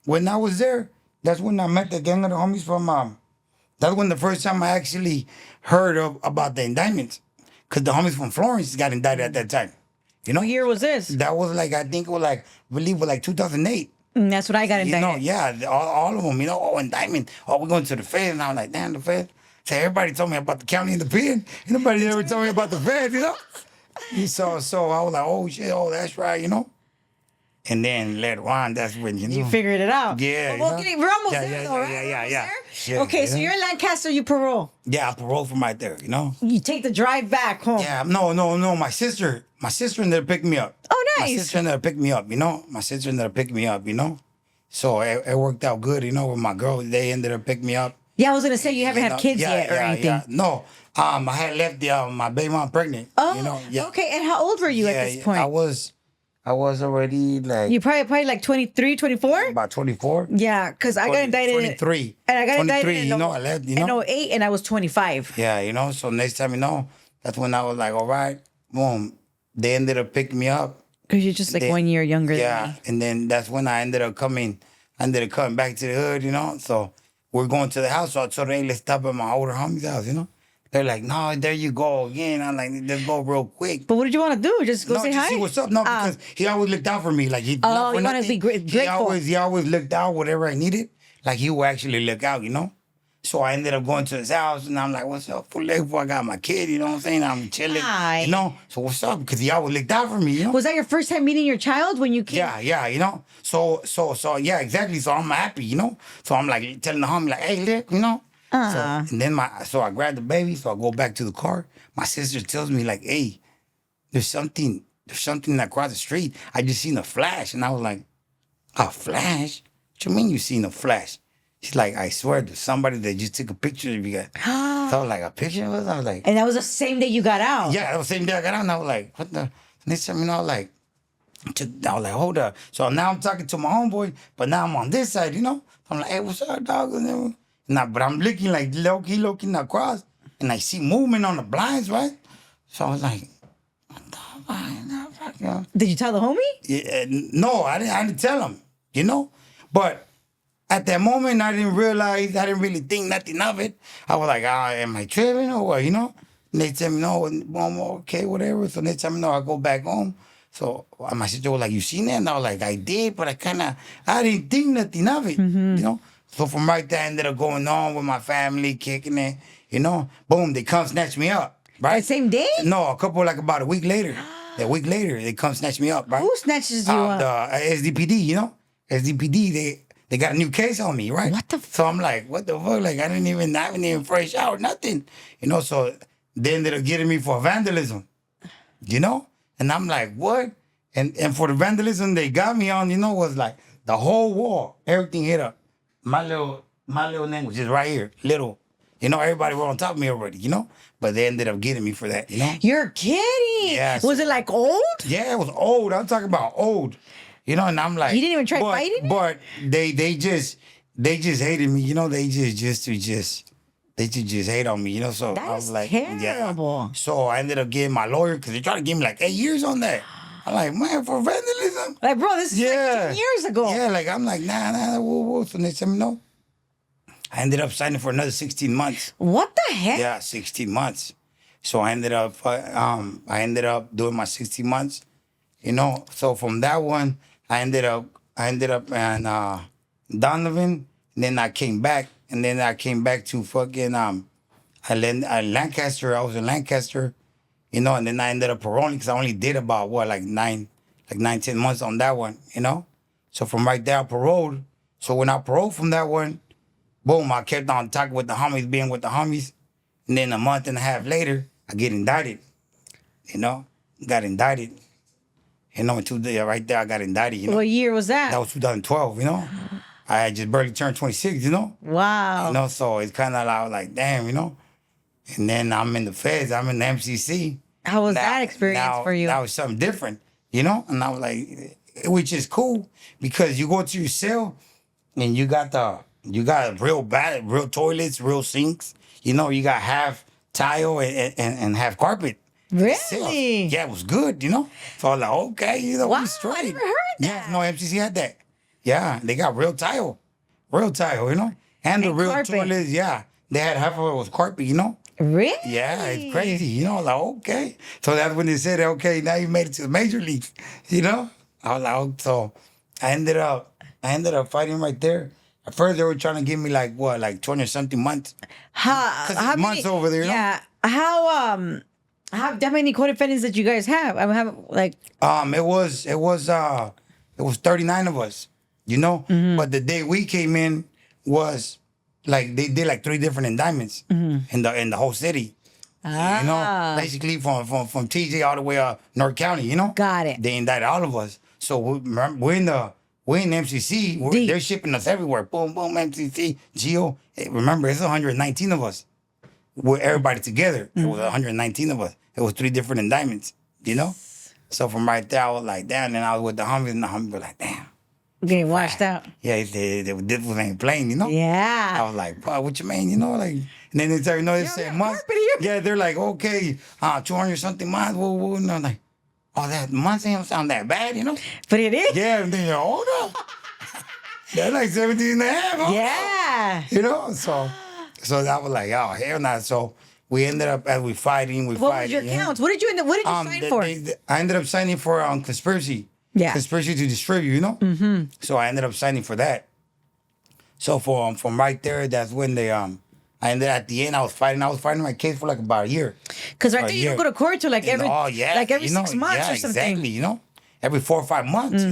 When I was there, that's when I met the gang of the homies from. That's when the first time I actually heard about the indictments, because the homies from Florence got indicted at that time. What year was this? That was I think it was I believe it was 2008. That's what I got indicted. Yeah, all of them, indictment. Oh, we're going to the Fed. And I was like, damn, the Fed. So everybody told me about the county and the pen. Nobody ever told me about the Fed, So I was like, oh, shit, that's right, And then later on, that's when, You figured it out. Yeah. We're almost there, though, right? Yeah, okay, so you're in Lancaster, you parole. Yeah, I paroled from right there, You take the drive back home. Yeah, no. My sister ended up picking me up. Oh, nice. My sister ended up picking me up, My sister ended up picking me up, So it worked out good, with my girl. They ended up picking me up. Yeah, I was gonna say you haven't had kids yet or anything. Yeah. No, I had left my baby mom pregnant. Oh, okay. And how old were you at this point? I was already like. You probably like 23, 24? About 24. Yeah, because I got indicted 23. And I got indicted in I left, in 08 and I was 25. Yeah, so next time, that's when I was like, all right, boom. They ended up picking me up. Because you're just like 1 year younger than me. And then that's when I ended up coming back to the hood, So we're going to the house. So I told them, hey, let's stop at my older homie's house, They're like, no, there you go again. I'm like, let's go real quick. But what did you want to do? Just go say just hi? see what's up. No, because he always looked out for me. Like he. Oh, you want to be grateful. He always looked out whatever I needed. Like he would actually look out, So I ended up going to his house, and I'm like, "What's up, fool? I got my kid, you know what I'm saying? I'm chilling, Hi. you know. So what's up? Because he always looked out for me, you know. Was that your first time meeting your child when you came? Yeah, you know. So yeah, exactly. So I'm happy, you know. So I'm like telling the homie, like, "Hey, look, you know." So, and then so I grab the baby, so I go back to the car. My sister tells me, like, "Hey, there's something across the street. I just seen a flash," and I was like, "A flash? What you mean you seen a flash?" She's like, "I swear there's somebody that just took a picture of you guys." So I was like, "A picture of us?" I was like, And that was the same day you got out. "Yeah." That was the same day I got out, and I was like, "What the?" And they said, you know, like, I was like, "Hold up." So now I'm talking to my homeboy, but now I'm on this side, you know. I'm like, "Hey, what's up, dog?" But I'm looking like looking across, and I see movement on the blinds, right? So I was like, "What the fuck, you know?" Did you tell the homie? Yeah, no, I didn't tell him, you know. But at that moment, I didn't realize, I didn't really think nothing of it. I was like, am I tripping or what, you know? And they tell me, no, Mom, okay, whatever. So they tell me, no, I go back home. So my sister was like, you seen that? And I was like, I did, but I didn't think nothing of it, you know? So from right there, I ended up going on with my family, kicking it, you know? Boom, they come snatch me up, right? That same day? No, about a week later. A week later, they come snatch me up, right? Who snatches you up? The SDPD, you know? SDPD, they got a new case on me, right? What the So I'm like, what the fuck? Like, I haven't even fresh out, nothing. You know, so they ended up getting me for vandalism, you know? And I'm like, what? And for the vandalism they got me on, you know, was like the whole wall, everything hit up. My little name was just right here, little. You know, everybody were on top of me already, you know? But they ended up getting me for that, you know? You're kidding. Yes. Was it like old? Yeah, it was old. I'm talking about old. You know, and I'm like, You didn't even try fighting it? But they just hated me, you know, they just hate on me, you know. So That I is was like, terrible. Yeah. So I ended up getting my lawyer because they tried to give me like 8 years on that. I'm like, man, for vandalism. Like, bro, this is like 10 years ago. Yeah, like I'm like, nah, whoa. So they said no. I ended up signing for another 16 months. What the heck? Yeah, 16 months. So I ended up doing my 16 months, you know. So from that one, I ended up in Donovan, and then I came back, to fucking Lancaster. I was in Lancaster, you know, and then I ended up paroling because I only did about like 10 months on that one, you know. So from right there, I paroled. So when I paroled from that one, boom, I kept on talking with the homies, being with the homies. And then a month and a half later, I get indicted. You know, got indicted. You know, right there, I got indicted. You know, What year was that? that was 2012. You know, I had just barely turned 26. You know, Wow. you know, so it's kind of like, damn, you know. And then I'm in the feds. I'm in the MCC. How was that experience for you? That was something different. You know, and I was like, which is cool because you go to your cell and you got real toilets, real sinks. You know, you got half tile and half carpet. Really? Yeah, it was good, you know. So I was like, okay, you know, Wow, we straight. I never heard that. Yeah, no, MCC had that. Yeah, they got real tile, you know. And the real carpet. toilets, yeah. They had half of it was carpet, you know. Really? Yeah, it's crazy, you know. Like, okay. So that's when they said, okay, now you made it to the major leagues, you know. I was like, oh, so I ended up fighting right there. At first, they were trying to give me like 20 or something months. How months over there, you know? Yeah. How many co-defendants that you guys have? I have like. It was 39 of us, you know. But the day we came in was like they did like 3 different indictments in the whole city. You know, basically from TJ all the way up North County, you know. Got it. They indicted all of us. So we're in MCC. They're shipping us everywhere. Boom, boom, MCC, Geo. Hey, remember, it's 119 of us. With everybody together, it was 119 of us. It was 3 different indictments, you know. So from right there, I was like, damn. And I was with the homies, and the homies were like, damn. Getting washed out. Yeah, this was ain't playing, you know. Yeah. I was like, what you mean, you know, like. And then they tell you, they said months. Yeah, they're like, okay, 200 something months. Whoa. And I'm like, oh, that months ain't sound that bad, you know. But it is. Yeah, and then you're older. That's like 17 and a half. Huh? Yeah. You know, so that was like, oh, hell no. So we ended up, as we fighting. What was your counts? What did you sign for? I ended up signing for conspiracy. Yeah. Conspiracy to distribute, you know? Mm-hmm. So I ended up signing for that. So from right there, that's when they I ended at the end. I was fighting my case for like about a year. Because right A there, you year. don't go to court till like every, like every 6 months or something. Exactly, every 4 or 5 months,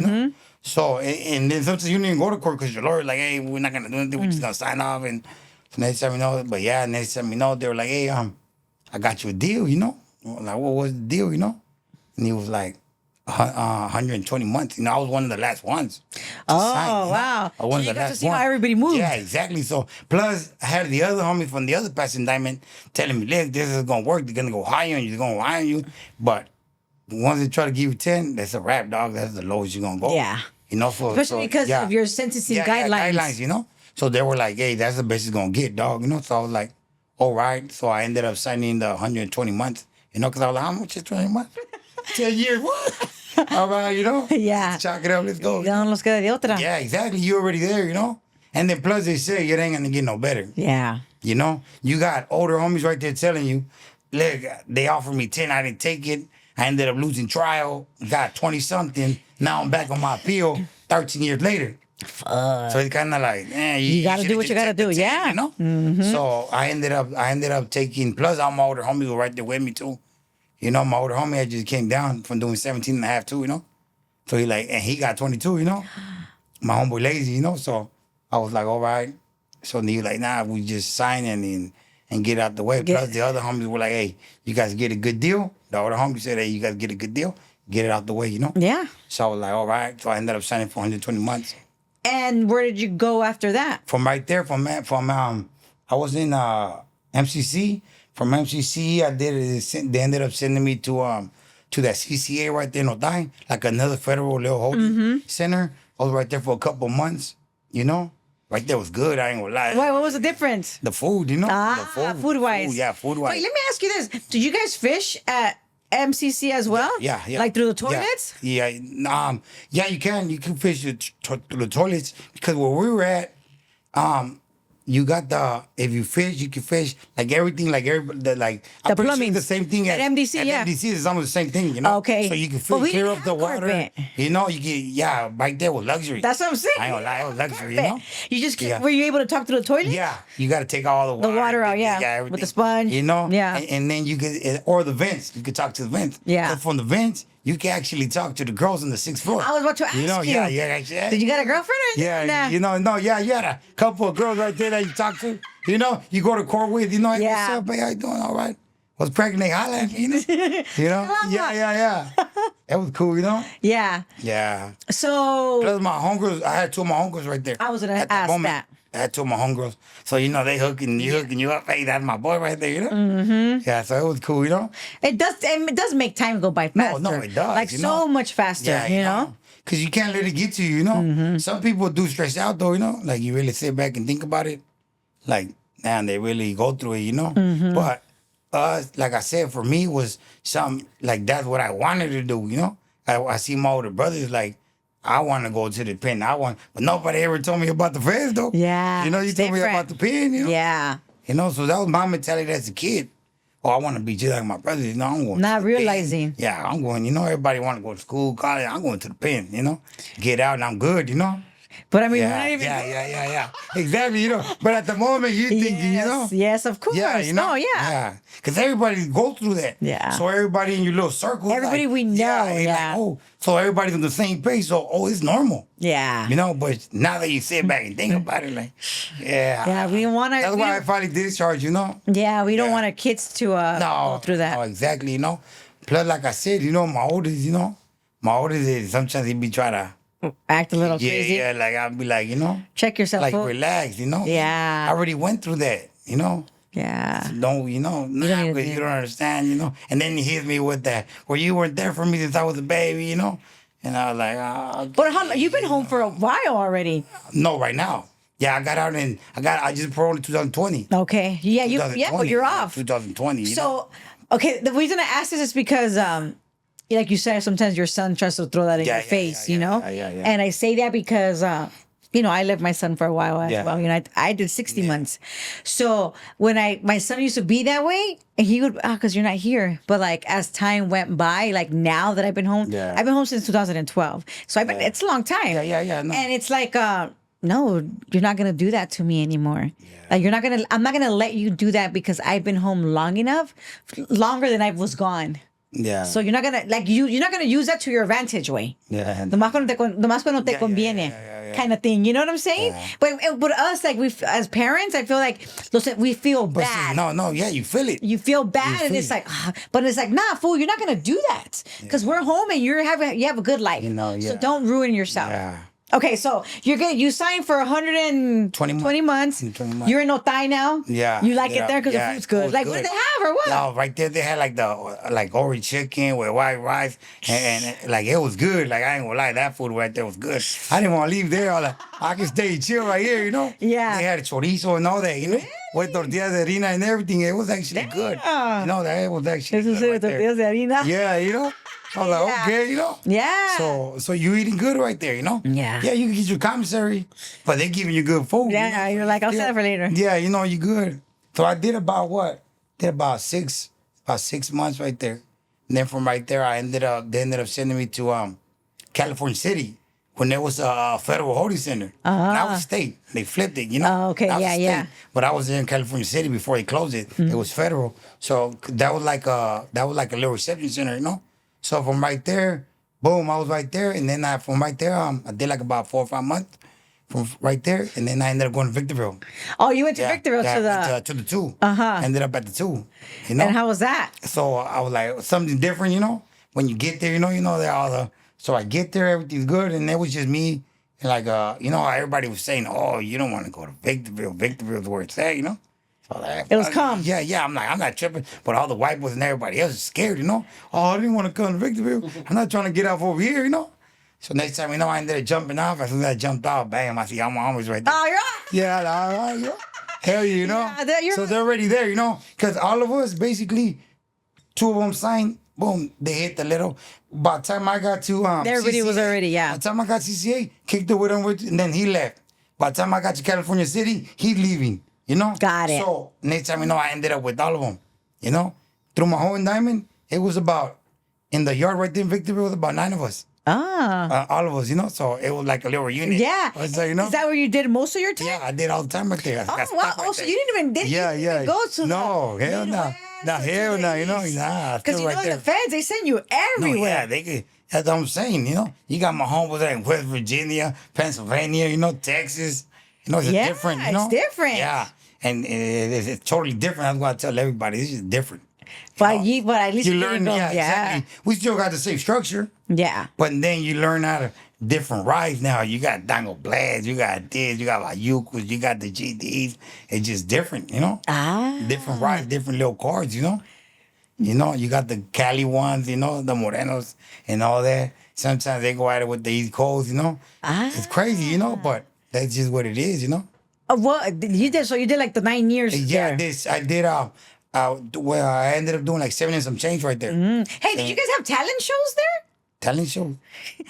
So, and then sometimes you don't even go to court because your lawyer like, hey, we're not going to do anything. We're just going to sign off. And so next time, but yeah, next time, they were like, hey, I got you a deal, Like, what was the deal, And he was like, 120 months. I was one of the last ones. Oh, sign, wow. I was one So you of the got to last see how ones. everybody moved. Yeah, exactly. So, plus, I had the other homie from the other past indictment telling me, look, this is going to work. They're going to go higher and they're going to hire you. But once they try to give you 10, that's a wrap, dog. That's the lowest you're going to go. Yeah. Especially because of your sentencing guidelines. Guidelines, So they were like, hey, that's the best it's going to get, dog. So I was like, all right. So I ended up signing the 120 months, because I was like, how much is 20 months? 10 years, what? All right, Yeah. Let's chalk it up, let's go. Ya no nos queda de otra. Yeah, exactly. You already there, And then plus they say it ain't going to get no better. Yeah. You got older homies right there telling you, look, they offered me 10, I didn't take it. I ended up losing trial, got 20-something. Now I'm back on my appeal 13 years later. Fuck. So it's kind of like, you got to do what you got to do. 10, Yeah. Mm-hmm. So I ended up taking, plus all my older homies were right there with me too. My older homie had just came down from doing 17 and a half too, So and he got 22, My homeboy lazy, So I was like, all right. So he was like, nah, we just sign and get out the way. Plus the other homies were like, hey, you guys get a good deal. The older homie said, hey, you guys get a good deal. Get it out the way, Yeah. So I was like, all right. So I ended up signing for 120 months. And where did you go after that? From right there, I was in MCC. From MCC, they ended up sending me to that CCA right there in Otay, like another federal little holding center. I was right there for a couple months, Right there was good, I ain't gonna lie. Why? What was the difference? The food, the food-wise. Yeah, food-wise. Wait, let me ask you this. Did you guys fish at MCC as well? Yeah. Like through the toilets? Yeah, you can. You can fish through the toilets because where we were at, you got if you fish, you can fish like everything, like everybody, The plumbing. The same thing at MDC. Yeah, MDC is almost the same thing, Okay. So you can But we clear didn't up the have water. carpet. You get right there with luxury. That's what I'm saying. I ain't gonna lie, it was luxury. You just were you able to talk to the toilet? Yeah, you got to take all The water out, yeah, everything. with the sponge. Yeah. And then you could, or the vents. You could talk to the vents. Yeah. So from the vents, you can actually talk to the girls on the 6th floor. I was about to ask you. Yeah. Did you got a girlfriend or Yeah, nah? you had a couple of girls right there that you talk to. You go to court with, hey, what's up, babe? How you doing? All right. Was pregnant, they holler at me, Yeah. That was cool, Yeah. Yeah. So Plus my homegirls, I had two of my homegirls right there. I was gonna ask that. I had two of my homegirls. So, they hooking you up. Hey, that's my boy right there, Mm-hmm. Yeah, so it was cool, It does make time go by faster. No, it does. Like so much faster, Yeah, Because you can't let it get to you, Mm-hmm. Some people do stress out, though, Like, you really sit back and think about it. Like, man, they really go through it, Mm-hmm. But like I said, for me, was something, like, that's what I wanted to do, I see my older brothers, like, I want to go to the pen. But nobody ever told me about the feds, though. Yeah, you it's told me different. about the pen, Yeah. So that was my mentality as a kid. Oh, I want to be just like my brothers. I'm going. Not to the realizing. pen. Yeah, I'm going. Everybody want to go to school, college. I'm going to the pen. Get out and I'm good. But I mean, Yeah, we're not even. yeah. Exactly. But at the moment, you're thinking, Yes, of course. Yeah, Yeah. Because everybody goes through that. Yeah. So everybody in your little circle. Everybody we know, yeah. Like, so everybody's on the same page. So, it's normal. Yeah. But now that you sit back and think about it, like, yeah. Yeah, we don't want to. That's why I finally discharged, Yeah, we don't want our kids to go through that. No, exactly, Plus, like I said, my oldest, is sometimes he be trying to act a little crazy. Yeah, like I'll be like, Check yourself. like out. relax, Yeah. I already went through that, Yeah. Don't you don't understand, And then he hits me with that. Well, you weren't there for me since I was a baby, And I was like, oh, But you've been home for a while already. no, right now. Yeah, I got out and I just paroled in 2020. Okay. Yeah, but you're off. 2020. So, okay, the reason I ask this is because, like you said, sometimes your son tries to throw that in your face, Yeah. And I say that because, I left my son for a while as Yeah. well. I did 60 months. So when my son used to be that way, and he would, because you're not here. But like as time went by, like now that I've been home, Yeah. I've been home since 2012. So it's a long time. Yeah. No. And it's like, no, you're not gonna do that to me anymore. Like I'm not gonna let you do that because I've been home long enough, longer than I was gone. Yeah. So you're not gonna you're not gonna use that to your advantage way. Yeah. Nomás cuando te conviene, kind of thing. You know what I'm saying? Yeah. But us, like as parents, I feel like we feel But bad. see, yeah, you feel it. You feel bad, and it's like, but it's like, nah, fool, you're not gonna do that because we're home and you have a good life. So don't ruin yourself. Yeah. Okay, so you signed for 120 months. 20 months. You're in Otay now. Yeah. You like it there because the food's good. Like, what do they have or what? No, right there they had like the orange chicken with white rice and like it was good. Like I ain't gonna lie, that food right there was good. I didn't want to leave there. I can stay chill right here, Yeah. They had chorizo and all that, with tortillas de harina and everything. It was actually good. That it was actually Eso good sí, right there. tortillas de harina. Yeah, I was like, okay, Yeah. So you eating good right there, Yeah. Yeah, you can get your commissary, but they giving you good food. Yeah, you're like, I'll save it for later. Yeah, you good. So I did about what? Did about 6 months right there. And then from right there, they ended up sending me to California City when there was a federal holding center. And I was state. They flipped it, Oh, okay, I was yeah. state. But I was in California City before they closed it. It was federal. So that was like a little reception center, So from right there, boom, I was right there. And then from right there, I did like about 4 or 5 months from right there. And then I ended up going to Victorville. Oh, you went to Victorville To the 2. Uh-huh. Ended up at the 2. And how was that? So I was like, something different, When you get there, they're all the... So I get there, everything's good. And it was just me. And like, everybody was saying, oh, you don't want to go to Victorville. Victorville's where it's at, So like, It was calm. Yeah. I'm not tripping. But all the white boys and everybody else is scared, Oh, I didn't want to come to Victorville. I'm not trying to get off over here, So next time, I ended up jumping off. As soon as I jumped off, bam, I see I'm always right there. Oh, you're off. Yeah. Hell yeah, Yeah, so they're already there, Because all of us, basically, 2 of them signed. Boom, they hit the little. By the time I got to everybody CCA, was already, By the time I got CCA, kicked it with him, and then he left. By the time I got to California City, he's leaving. Got it. So next time, I ended up with all of them. Through my whole indictment, it was about in the yard right there in Victorville, it was about 9 of us. All of us, So it was like a little reunion. Yeah. So, Is that where you did most of your time? Yeah, I did all the time right there. Oh, wow. Oh, so you didn't even go to no, the hell no. No, hell no, nah. Because right there. the feds, they send you No, everywhere. yeah, they could. That's what I'm saying, You got my homies there in West Virginia, Pennsylvania, Texas. It's different, it's different. Yeah, and it's totally different. That's what I tell everybody. It's just different. But at least you learn, exactly. We still got the same structure. Yeah. But then you learn how to different rides now. You got Dango Blads, you got this, you got Layucos, you got the GDs. It's just different, Different rides, different little cars, you got the Cali ones, the Morenos and all that. Sometimes they go at it with the East Coast, It's crazy, but that's just what it is, What you did? So you did like the 9 years. Yeah, there. I did. Well, I ended up doing like 7 and some change right there. Hey, did you guys have talent shows there? Talent show?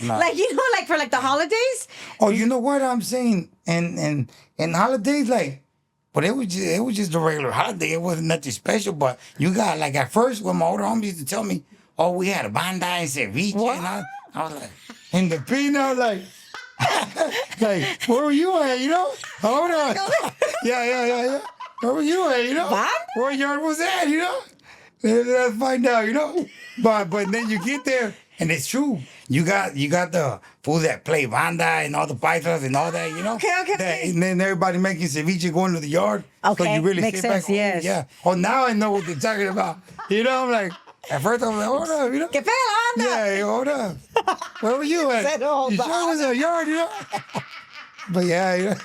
No. Like like for like the holidays? Oh, you know what I'm saying? And holidays, but it was just a regular holiday. It wasn't nothing special. But you got like at first when my older homies used to tell me, oh, we had a Banda and Ceviche, and I was like, in the peanut, like, where were you at? Hold on. Yeah. Where were you at? Banda? Where yard was that? Let's find out. But then you get there. And it's true. You got the fools that play Banda and all the pythons and all that, Okay. And then everybody making ceviche going to the yard. Okay, So you really makes sit sense, back. yes. Yeah. Oh, now I know what they're talking about. I'm like, at first I was like, hold up, Que pedo, anda. Yeah, hold up. Where were you at? Said, hold You sure on. it was a yard, But yeah,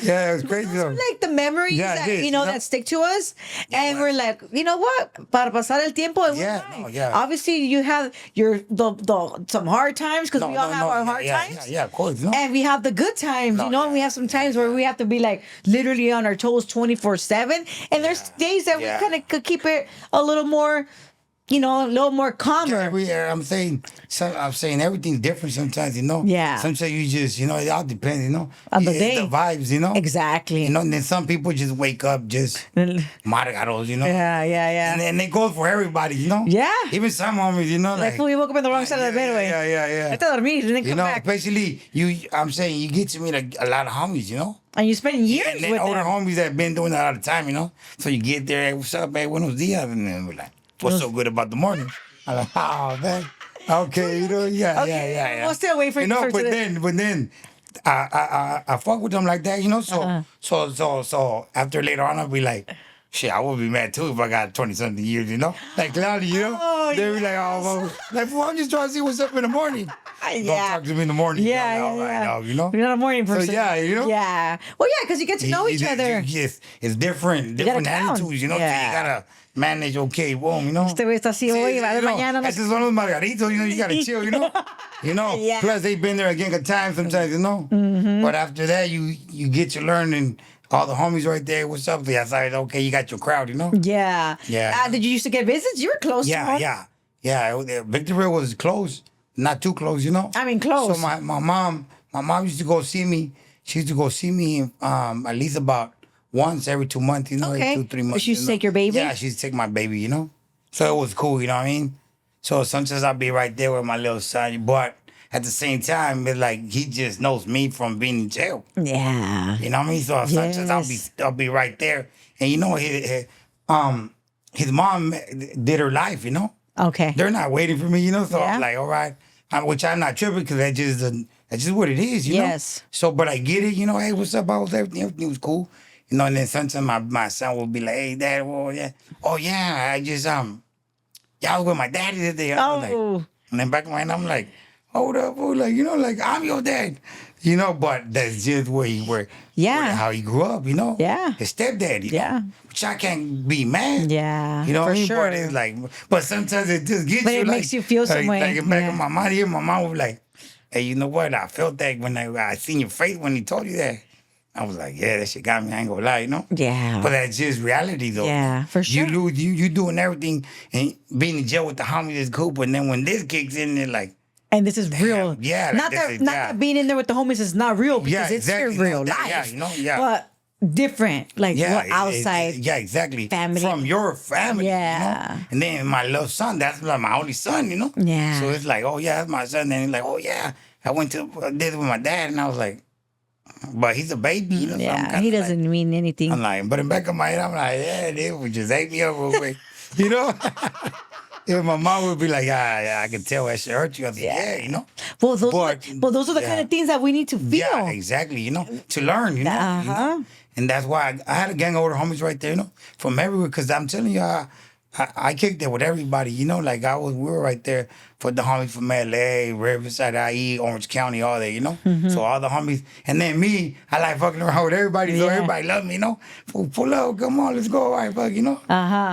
Yeah, it was crazy though. Like the memories Yeah, that, it is, that stick to us. And we're like, you know what? Para pasar el tiempo. Yeah. Obviously, you have some hard times because we all have our hard times. Yeah, of course. And we have the good times, and we have some times where we have to be like literally on our toes 24/7. And there's days that we kind of could keep it a little more, a little more calmer. I'm saying everything's different sometimes, Yeah. Sometimes you just, it all depends, On the It's day. the vibes, Exactly. And then some people just wake up just margaros, Yeah. And then it goes for everybody, Yeah. Even some homies, Like, fool, you woke up in the wrong side of the bed, way. Yeah. I thought dormir, and then come back. Especially I'm saying you get to meet a lot of homies, And you spend years and then with older them. homies that been doing that all the time, So you get there, hey, what's up, hey, buenos dias? And then we're like, what's so good about the morning? I'm like, oh, man. Okay, yeah. We'll stay away from But then I fuck with them like that, So after later on, I'll be like, shit, I would be mad too if I got 20-something years, Like Cloudy, Oh, They'll be like, oh, well, well, I'm just trying to see what's up in the morning. Don't talk to me in the morning. Yeah. All right, dog, You're not a morning person. So, yeah, Yeah. Well, yeah, because you get to know each other. Yes, it's different attitudes, So you gotta manage, okay, boom, Este güey está así hoy, va a ver mañana. This is one of those margaritos, you gotta chill, Yeah. Plus, they've been there again a time sometimes, Mm-hmm. But after that, you get to learn and all the homies right there, what's up? Yeah, sorry, okay, you got your crowd, Yeah. Yeah. Did you used to get visits? You were close to home. Yeah. Victorville was close, not too close, I mean, close. So my mom used to go see me. She used to go see me at least about once every 2 months, Okay. every 2-3 months. She used to take your baby? Yeah, she used to take my baby, So it was cool, you know what I mean? So sometimes I'll be right there with my little son, but at the same time, it's like he just knows me from being in jail. Yeah. You know what I mean? So sometimes I'll be right there, and his mom did her life, Okay. They're not waiting for me, So Yeah. I'm like, all right, which I'm not tripping because that's just what it is, Yes. know. So, but I get it, hey, what's up? How was everything? Everything was cool, And then sometimes my son will be like, hey, Dad, oh yeah, I just yeah, I was with my daddy today. Oh. And then back in my mind, I'm like, hold up, fool. Like I'm your dad. But that's just how he grew up, Yeah. His stepdad, Yeah. Which I can't be mad. Yeah. You know what I mean? Sure. But it's like, but sometimes it just gets But you. it makes you feel some way. Like in back in my mind here, my mom was like, hey, you know what? I felt that when I seen your face when he told you that. I was like, yeah, that shit got me. I ain't gonna lie, Yeah. But that's just reality, though. Yeah, for sure. You doing everything and being in jail with the homies is cool, but then when this kicks in, they're like, and this is real. Yeah, Not that being in there with the homies is not real because it's exactly. your real Yeah, life. But different, like what outside. Exactly. Family. From your family. Yeah. And then my little son, that's like my only son, Yeah. So it's like, oh yeah, that's my son. Then he's like, oh yeah, I went to did it with my dad, and I was like, but he's a baby, So Yeah, he doesn't mean anything. I'm like, but in the back of my head, I'm like, yeah, dude, we just ate me up real quick, If my mom would be like, I can tell that shit hurt you. I was like, yeah, Well, those are the kind of things that we need to feel. Yeah, exactly, to learn, And that's why I had a gang of older homies right there, from everywhere. Because I'm telling you, I kicked it with everybody, Like we were right there for the homies from LA, Riverside, IE, Orange County, all that, So all the homies, and then me, I like fucking around with everybody, so everybody loved me, Pull up, come on, let's go, all right, fuck,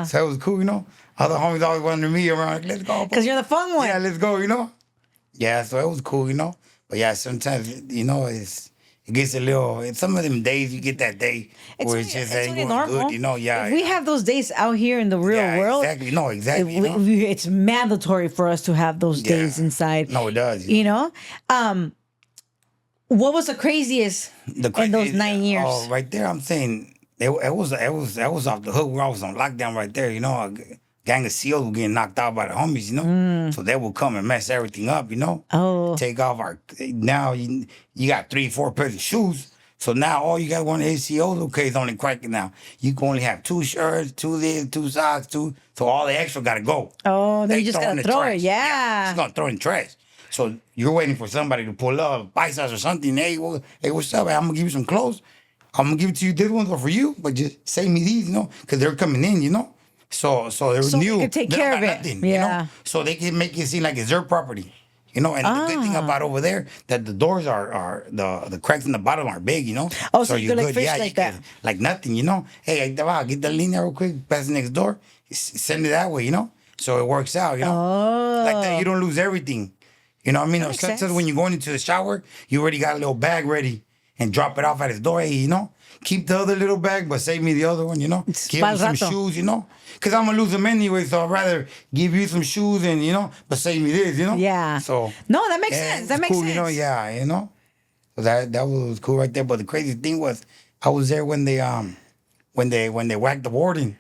So it was cool, Other homies always wanted me around, like, let's go. Because you're the fun one. Yeah, let's go, Yeah, so it was cool, But yeah, sometimes, it gets a little. Some of them days you get that day where it's just ain't going normal. good, Yeah, we have those days out here in the real world. Exactly. No, exactly. It's mandatory for us to have those days inside. No, it does. What was the craziest in those 9 years? Oh, right there, I'm saying it was off the hook where I was on lockdown right there. A gang of SEALs were getting knocked out by the homies, So they will come and mess everything up, Oh. Take off now you got 3-4 pairs of shoes. So now all you got one ACOs, okay, it's only cracking now. You can only have 2 shirts, 2 this, 2 socks, 2. So all the extra gotta go. Oh, then you just gotta throw it, Just gonna throw it in the trash. So you're waiting for somebody to pull up, paisas or something. Hey, what's up? I'm gonna give you some clothes. I'm gonna give it to you. This one's for you, but just save me these, because they're coming in, So they're new. They could take care of it. Nothing, So they can make it seem like it's their property. And the good thing about over there that the doors are the cracks in the bottom are big, Oh, so you could like fish like that. Like nothing, Hey, wow, get the liner real quick, pass the next door, send it that way, So it works out, Oh. Like that, you don't lose everything. You know what I mean? Sometimes when you're going into the shower, you already got a little bag ready. and drop it off at his door. Hey, keep the other little bag, but save me the other one, Give Pa'l me some rato. shoes, because I'm going to lose them anyway, so I'd rather give you some shoes and, but save me this, Yeah. So. No, that makes Yeah, sense. it's That makes cool, sense. So that was cool right there. But the crazy thing was, I was there when they whacked the warden.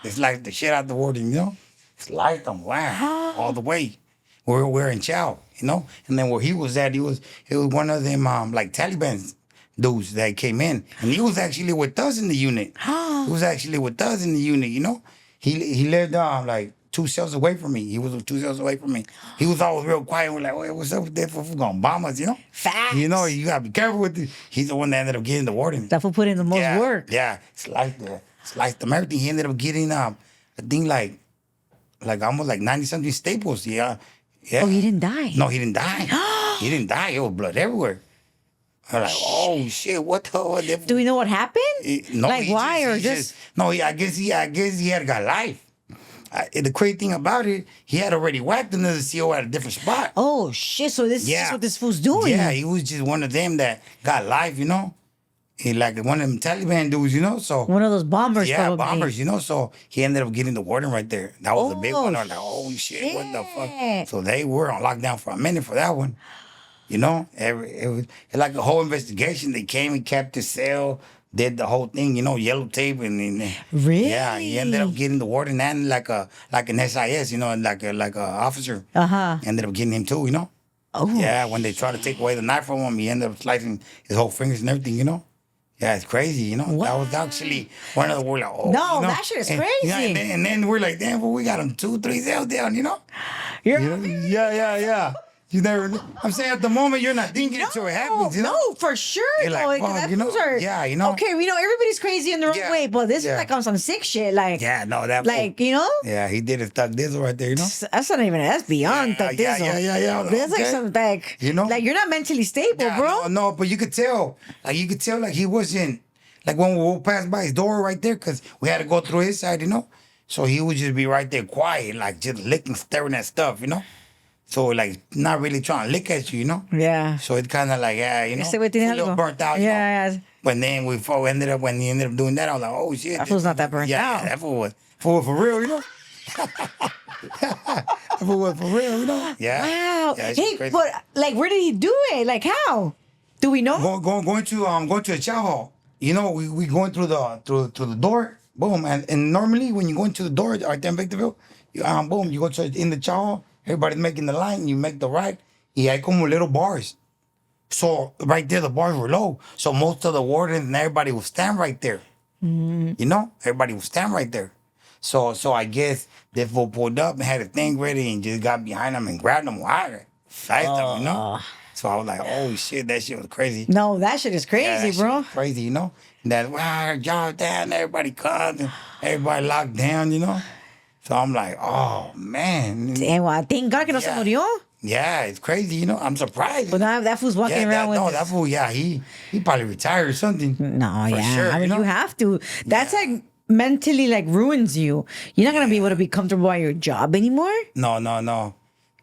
They sliced the shit out the warden, Sliced them, wow, all the way. We're in Chow, And then where he was at, it was one of them like Taliban dudes that came in, and he was actually with us in the unit. He was actually with us in the unit, He lived like 2 cells away from me. He was 2 cells away from me. He was always real quiet. We're like, "Wait, what's up with that fool gonna bomb us?" Facts. You gotta be careful with it. He's the one that ended up getting the warden. That fool put in the most Yeah, work. yeah. Sliced them everything. He ended up getting I think like almost like 90 something staples. Yeah. Yeah. Oh, he didn't die. No, he didn't die. He didn't die. It was blood everywhere. I'm like, oh shit, what the hell? Do we know what happened? No, Like why or just no? I guess he had got life. The crazy thing about it, he had already whacked another CO at a different spot. Oh shit! So this is just what this fool's doing. Yeah, he was just one of them that got life, He like one of them Taliban dudes, So One of those bombers, yeah, probably. bombers, So he ended up getting the warden right there. That was a big one. I was like, oh shit, what the fuck? Shit. So they were on lockdown for a minute for that one. It was like a whole investigation. They came and kept the cell, did the whole thing, yellow tape, and Really? yeah, he ended up getting the warden and like an SIS, like a officer. Ended up getting him too, Oh. Yeah, when they tried to take away the knife from him, he ended up slicing his whole fingers and everything, Yeah, it's crazy, That was actually one of the we're like, oh, No, that shit is crazy. And then we're like, damn, well, we got him 2-3 cells down, You're Yeah. You never. I'm saying at the moment you're not thinking it till it happens. No, for sure. You're like, though, fuck, that fools are- yeah, Okay, we know everybody's crazy in their own Yeah, way, but this is yeah. like on some sick shit. Like, Yeah, no, that. like Yeah, he did his thug dizzle right there. that's not even. That's beyond Yeah, the yeah, dizzle. yeah. That's like Okay. some like like you're not mentally stable, Yeah, bro. No, but you could tell. Like he wasn't. Like when we walked past by his door right there, because we had to go through his side, So he would just be right there quiet, like just licking, staring at stuff, So like not really trying to lick at you, Yeah. So it's kind of like, yeah, Ese güey tiene a little algo. burnt out. Yeah. But then when he ended up doing that, I was like, oh shit. That fool's not that burnt yeah, out. Yeah, that fool was for real, That fool was for real, Yeah. Wow. Yeah, it's Hey, crazy. but like, where did he do it? Like, how? Do we know? Going to a chow hall. We going through the door. Boom, and normally when you go into the door right there in Victorville, boom, you go in the chow hall. Everybody's making the line. You make the right. Y hay como little bars. So right there, the bars were low. So most of the wardens and everybody would stand right there. Everybody would stand right there. So I guess they fool pulled up and had a thing ready and just got behind them and grabbed them higher. Sliced them, So I was like, oh shit, that shit was crazy. No, that shit is Yeah, crazy, that shit bro. was crazy, That y'all down, everybody comes, and everybody locked down, So I'm like, oh man. Damn, well, thank God que no se Yeah. murió. Yeah, it's crazy, I'm surprised. But now that fool's walking around with. that fool, yeah, he probably retired or something. No, For yeah. sure, I mean, you have to. That's like mentally like ruins you. You're not gonna be able to be comfortable at your job anymore. No.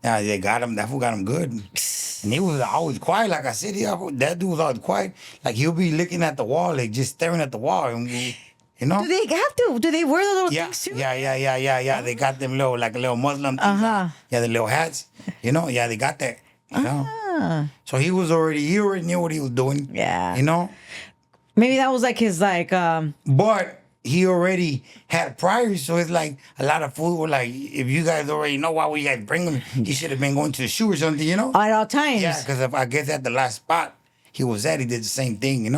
Yeah, they got him. That fool got him good. And he was always quiet. Like I said, that dude was always quiet. Like he'll be looking at the wall, like just staring at the wall. And Do they have to? Do they wear the little Yeah, things too? yeah. They got them like a little Muslim things. Yeah, the little hats. Yeah, they got that. So he already knew what he was doing. Yeah. Maybe that was like his But he already had priors, so it's like a lot of food were like, if you guys already know why we guys bring him, he should have been going to the shoe or something, at all times. Yeah, because if I guess at the last spot he was at, he did the same thing,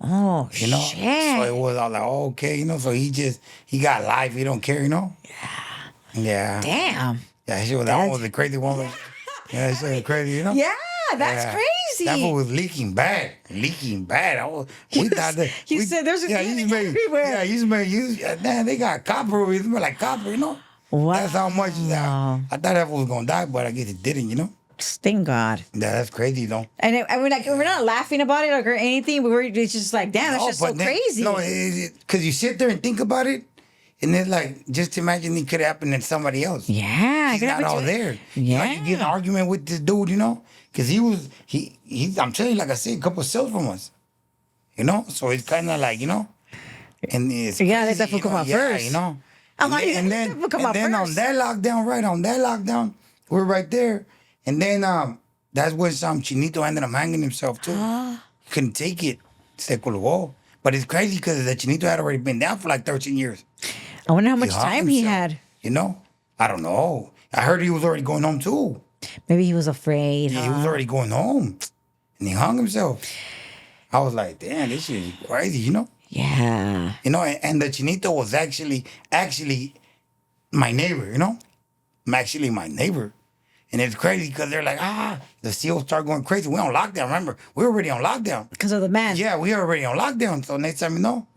Oh shit. shit. So it was all like, oh, okay, So he got life. He don't care, Yeah. Damn. Yeah, that was a crazy one. Yeah, it's crazy, Yeah, that's crazy. That fool was leaking bad. We thought that. You said there's a you clinic everywhere. Yeah, you smell. Damn, they got copper. It smell like copper, Wow. That's how much. I thought that fool was gonna die, but I guess it didn't. Thank God. Yeah, that's crazy though. And we're not laughing about it or anything. It's just like, damn, that's just so crazy. No, because you sit there and think about it, and it's like, just imagine it could happen to somebody else. Yeah, He's not all there. Yeah. You get in an argument with this dude, because I'm telling you, like I said, a couple of cells from us. you know. So it's kind of like, you know, and it's You gotta let crazy, that fool you come know? out yeah, first. you know. I'm like, let that fool come out on first. that lockdown, right on that lockdown, we're right there, and then that's when some Chinito ended up hanging himself too. He couldn't take it, se colgó. But it's crazy because the Chinito had already been down for like 13 years. I wonder how much hung time he himself, had. You know, I don't know. I heard he was already going home too. Maybe he was afraid. Yeah, he was already going home, and he hung himself. I was like, damn, this shit is crazy, you know. Yeah. You know, and the Chinito was actually my neighbor, you know? Actually my neighbor. And it's crazy because they're like, the SEALs start going crazy. We're on lockdown. Remember, we're already on lockdown. Because of the man. Yeah, we already on lockdown. So next time you know,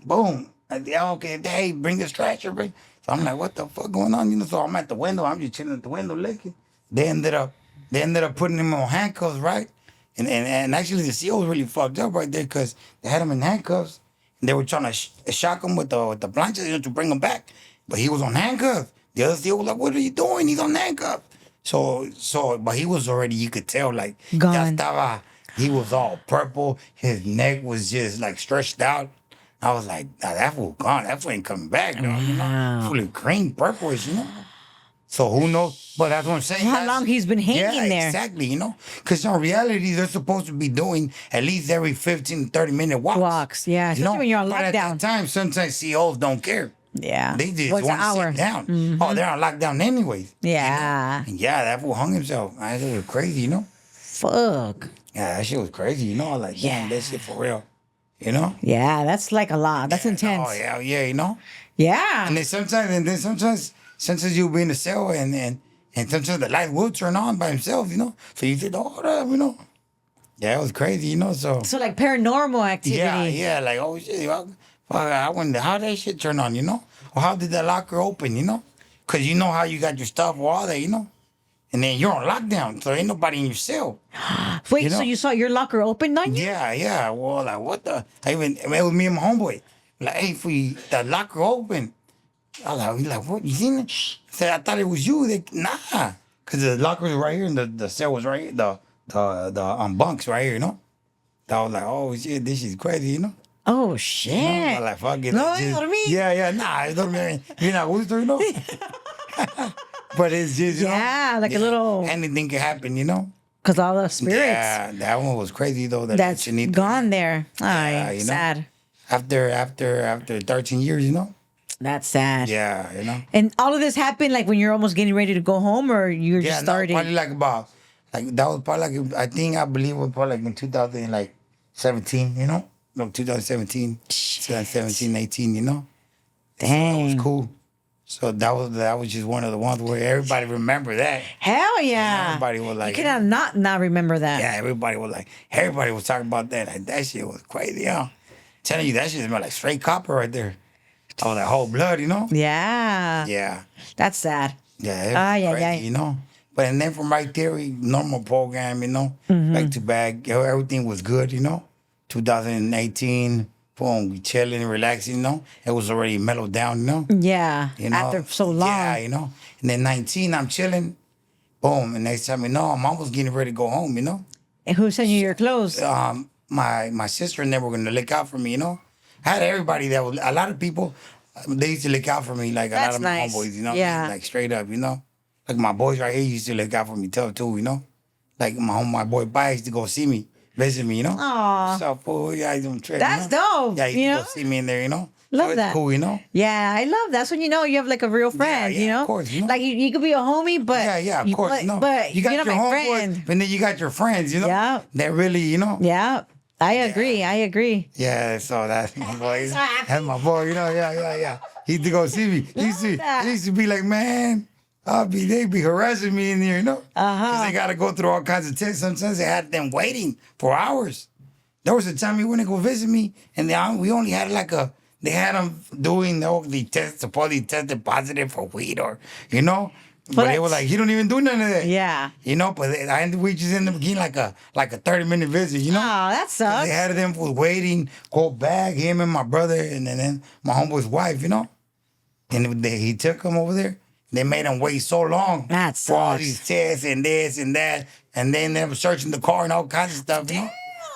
boom. Okay, hey, bring the stretcher, bring. So I'm like, what the fuck going on? You know, so I'm at the window. I'm just chilling at the window licking. They ended up putting him on handcuffs, right? And actually the SEALs really fucked up right there because they had him in handcuffs. And they were trying to shock him with the planchas, you know, to bring him back. But he was on handcuffs. The other SEAL was like, what are you doing? He's on handcuffs. But he was already, you could tell, like, Gone. he was all purple. His neck was just like stretched out. I was like, nah, that fool gone. That fool ain't coming back, though, you know? Fully green, purplish, you know? So who knows? But that's what I'm saying. How long he's been hanging there. Exactly, you know? Because in reality, they're supposed to be doing at least every 15 to 30-minute walks. Yeah. Especially when you're on But at lockdown. that time, sometimes CEOs don't care. Yeah. They just What's want an to hour? sit down. Oh, they're on lockdown anyways. Yeah. And yeah, that fool hung himself. That shit was crazy, you know? Fuck. Yeah, that shit was crazy, you know? I was like, damn, that shit for real. You know? Yeah, that's like a lot. That's intense. Oh, yeah, you know? Yeah. And then sometimes you'll be in the cell and sometimes the light will turn on by himself, you know? So you just, hold up, you know? Yeah, it was crazy, you know? So like paranormal activity. yeah, like, oh shit, I wonder how that shit turn on, you know? Or how did that locker open, you know? Because you know how you got your stuff or all that, you know? And then you're on lockdown, so ain't nobody in your cell. Wait, You know? so you saw your locker opened on you? Yeah. Well, like, what the? It was me and my homeboy. Like, hey, the locker open. He's like, what? You seen it? I said, I thought it was you. Nah. Because the locker was right here and the cell was right here. The bunks right here, you know? I was like, oh, shit, this is crazy, you know? Oh, shit. You know? I like, fuck it. No, let's you know what I mean? Yeah, nah, you know what I mean? You're not used to, you know? But it's just, you know? Yeah, like a little. Anything can happen, you know? Because all the spirits. Yeah, that one was crazy, though. That's Chinito. gone there. Yeah, Ay, you know? sad. After 13 years, you know? That's sad. Yeah, you know? And all of this happened like when you're almost getting ready to go home, or you're Yeah, just no, starting? probably that was probably like, I believe it was probably like in 2017, you know? No, 2017, 18, you know? So Dang. it was cool. So that was just one of the ones where everybody remember that. Hell yeah. Everybody was like, you cannot not remember that. yeah, everybody was talking about that. Like, that shit was crazy, huh? Telling you, that shit smelled like straight copper right there. I was like, whole blood, you know? Yeah. Yeah. That's sad. Yeah, it was crazy, you know? But and then from right there, normal program, you know? Back to back, everything was good, you know? 2018, boom, we chilling, relaxing, you know? It was already mellowed down, you know? Yeah. You know? After so long. Yeah, you know? And then 19, I'm chilling, boom, and next time you know, I'm almost getting ready to go home, you know? And who sent you your clothes? My sister and them were gonna look out for me, you know? I had everybody that was, a lot of people, they used to look out for me, like a lot That's of my nice. homeboys, you know? Yeah. Like straight up, you know? Like my boys right here used to look out for me tough too, you know? Like my boy Bai used to go see me, visit me, you know? Aw. What's up, fool? Yeah, he's doing trip. That's you know? dope, Yeah, he you used to know? go see me in there, you know? Love So it's that. cool, you know? Yeah, I love that's when you know you have like a real friend, yeah, you know? of course, you know? Like you could be a homie, but Yeah, of course. but, no. but you got you're your not my homeboys, friend. and then you got your friends, you know? Yeah. That really, you know? Yeah. I agree. Yeah, so that's my boy. So happy. That's my boy, you know? Yeah. He used to go see me. He used to be like, man, they be harassing me in there, you know? Because they got to go through all kinds of tests. Sometimes they had them waiting for hours. There was a time he went to go visit me, and we only had they had him doing the test, supposedly tested positive for weed or, you know? But they were like, he don't even do none of that. Yeah. You know, but we just ended up getting like a 30-minute visit, you know? Oh, that sucks. They had them for waiting, go back, him and my brother, and then my homeboy's wife, you know? And he took him over there. They made him wait so long That for all sucks. these tests and this and that. And then they were searching the car and all kinds of stuff, you know?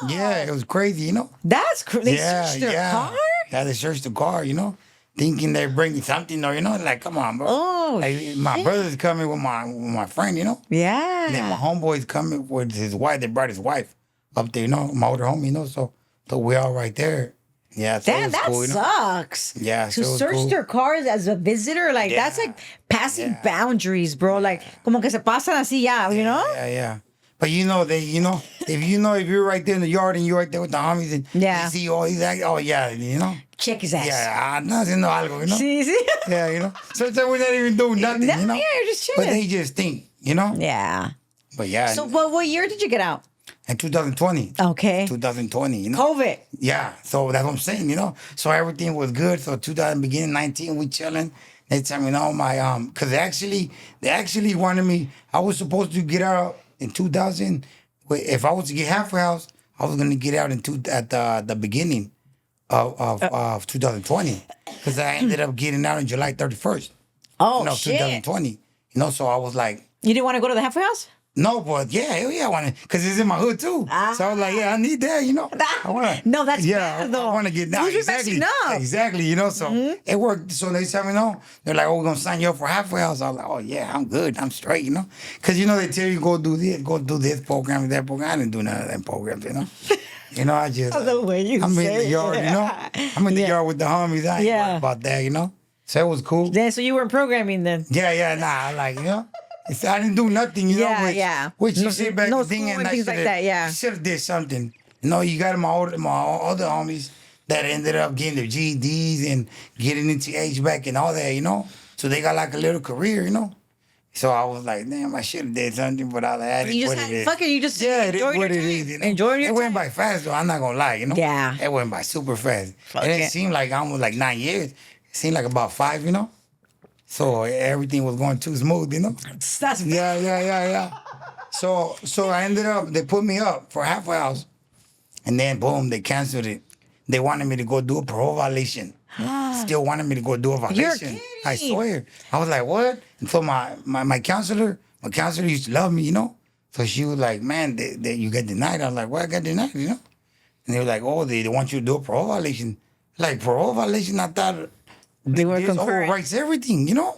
Yeah, it was crazy, you know? That's they Yeah, searched their yeah. car? Yeah, they searched the car, you know? Thinking they're bringing something or, you know, like, come on, bro. Oh, Like, my shit. brother's coming with my friend, you know? And then my Yeah. homeboy's coming with his wife. They brought his wife up there, you know, my older homie, you know? So we all right there. Yeah, so it Damn, was that cool, you know? sucks. Yeah, To so it was search cool. their cars as a visitor, like that's Yeah. like passing Yeah. boundaries, bro. Like, como que se pasan así ya, you know? Yeah, yeah. But you know, if you're right there in the yard and you're right there with the homies and Yeah. they see all these act, oh yeah, you know? Check his ass. Yeah, no haciendo algo, you know? Sí, sí. Yeah, you know? Sometimes we're not even doing nothing, No, you know? yeah, you're just But chilling. they just think, you know? Yeah. But yeah, So, what year did you get out? in 2020. Okay. 2020, you know? COVID. Yeah, so that's what I'm saying, you know? So everything was good. So 2000, beginning 19, we chilling. They tell me, no, because they actually wanted me, I was supposed to get out in 2000. If I was to get halfway house, I was going to get out at the beginning of 2020. Because I ended up getting out on July 31st. Oh, No, shit. 2020. You know, so I was like, You didn't want to go to the halfway house? no, but yeah, hell yeah, I want to, because it's in my hood too. So I was like, yeah, I need that, you know. I wanna, No, that's yeah, bad, though. I want to get down. Who's your Exactly, messing up? exactly, you know. So it worked. So they tell me no. They're like, oh, we're gonna sign you up for halfway house. I was like, oh yeah, I'm good, I'm straight, you know. Because you know they tell you go do this program, that program. I didn't do none of them programs, you know. You know, I just The way you I'm in say the it. yard, you know. I'm in the Yeah. yard with the homies. I ain't Yeah. worried about that, you know. So it was cool. Yeah, so you weren't programming then. Yeah, nah, like, you know. I didn't do nothing, you Yeah, know. yeah. Which you No- sit back no and think, school and I things like shoulda- that, yeah. should have did something. You know, you got my other homies that ended up getting their GEDs and getting into HVAC and all that, you know. So they got like a little career, you know. So I was like, damn, I should have did something, but I had You it just what had, it is. fuck it, you just Yeah, it is enjoyed your what it time. is. You know? Enjoyed your It went time. by fast though. I'm not gonna lie, you know. Yeah. It went by super fast. Fuck And it it. seemed like almost like 9 years. It seemed like about 5, you know. So everything was going too smooth, you know. That's Yeah. So I ended up, they put me up for halfway house. And then boom, they canceled it. They wanted me to go do a parole violation. Still wanted me to go do a violation. kidding. I swear. I was like, what? And so my counselor used to love me, you know? So she was like, man, you got denied. I was like, well, I got denied, you know? And they were like, oh, they want you to do a parole violation. Like, parole violation, I thought They were this concurrent. overwrites everything, you know?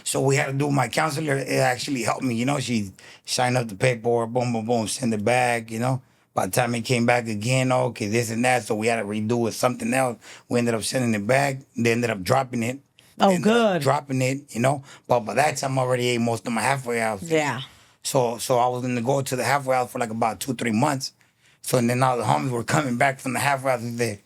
So we had to do, my counselor, it actually helped me, you know? She signed up the paperwork, boom, boom, boom, send it back, you know? By the time it came back again, okay, this and that, so we had to redo it, something else. We ended up sending it back. They ended up dropping it. Oh, They ended up good. dropping it, you know? But by that time, I already ate most of my halfway house. Yeah. So I was going to go to the halfway house for like about 2-3 months. So and then all the homies were coming back from the halfway house and said,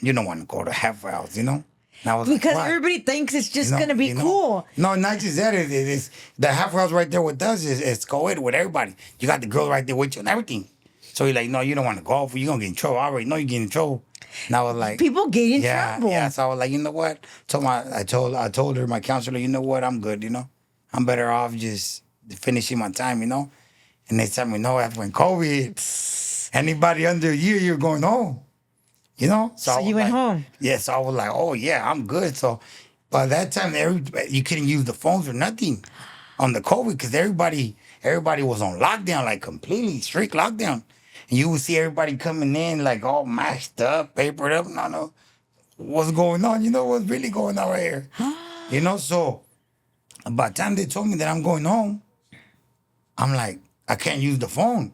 you don't want to go to halfway house, you know? And I was Because like, why? everybody thinks it's just You know, gonna be you know? cool. No, not just that. It's the halfway house right there with us is co-ed with everybody. You got the girl right there with you and everything. So you're like, no, you don't want to go. You're going to get in trouble. I already know you're getting in trouble. And I was like, People get in yeah, trouble. yeah. So I was like, you know what? I told her, my counselor, you know what? I'm good, you know? I'm better off just finishing my time, you know? And they told me, no, after when COVID, anybody under a year, you're going home. You know? So I was you went like- home. Yeah, so I was like, oh, yeah, I'm good. So by that time, you couldn't use the phones or nothing on the COVID because everybody was on lockdown, like completely strict lockdown. And you would see everybody coming in like all mashed up, papered up. No, what's going on? You know what's really going on right here? You know, so by the time they told me that I'm going home, I'm like, I can't use the phone.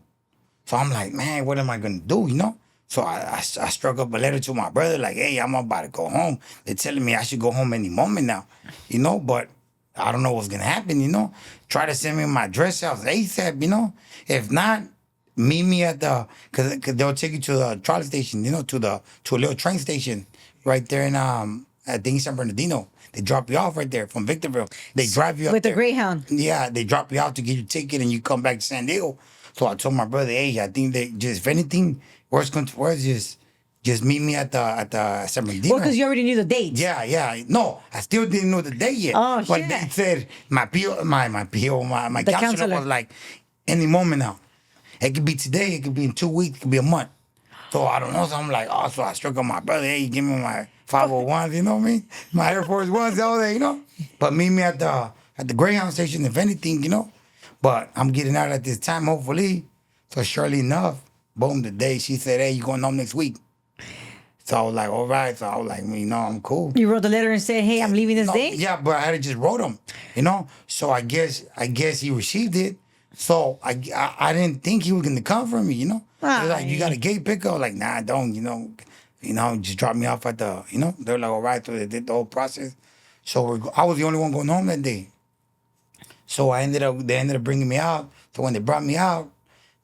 So I'm like, man, what am I gonna do? You know? So I struck up a letter to my brother, like, hey, I'm about to go home. They're telling me I should go home any moment now, you know, but I don't know what's gonna happen, you know. Try to send me my address out ASAP, you know. If not, meet me at cause they'll take you to the trolley station, you know, to a little train station right there in I think San Bernardino. They drop you off right there from Victorville. They drive you up With the there. Greyhound. Yeah, they drop you out to get your ticket and you come back to San Diego. So I told my brother, hey, I think they just, if anything, worst comes to worst, just meet me at the San Bernardino. Well, because you already knew the dates. Yeah. No, I still didn't know the day yet. Oh, but shit. they said my The counselor counselor. was like, any moment now. It could be today, it could be in 2 weeks, it could be a month. So I don't know. So I'm like, oh, so I struck up my brother. Hey, give me my 501s, you know what I mean? My Air Force Ones, all that, you know? But meet me at the Greyhound station, if anything, you know? But I'm getting out at this time, hopefully. So surely enough, Boom, the day she said, hey, you going home next week? So I was like, all right. So I was like, I'm cool. You wrote the letter and said, hey, I'm leaving this day? Yeah, but I had just wrote him, So I guess he received it. So I didn't think he was gonna come for me, They're like, you got a gate pickup? I was like, nah, I don't, just drop me off at the, They're like, all right. So they did the whole process. So I was the only one going home that day. So they ended up bringing me out. So when they brought me out,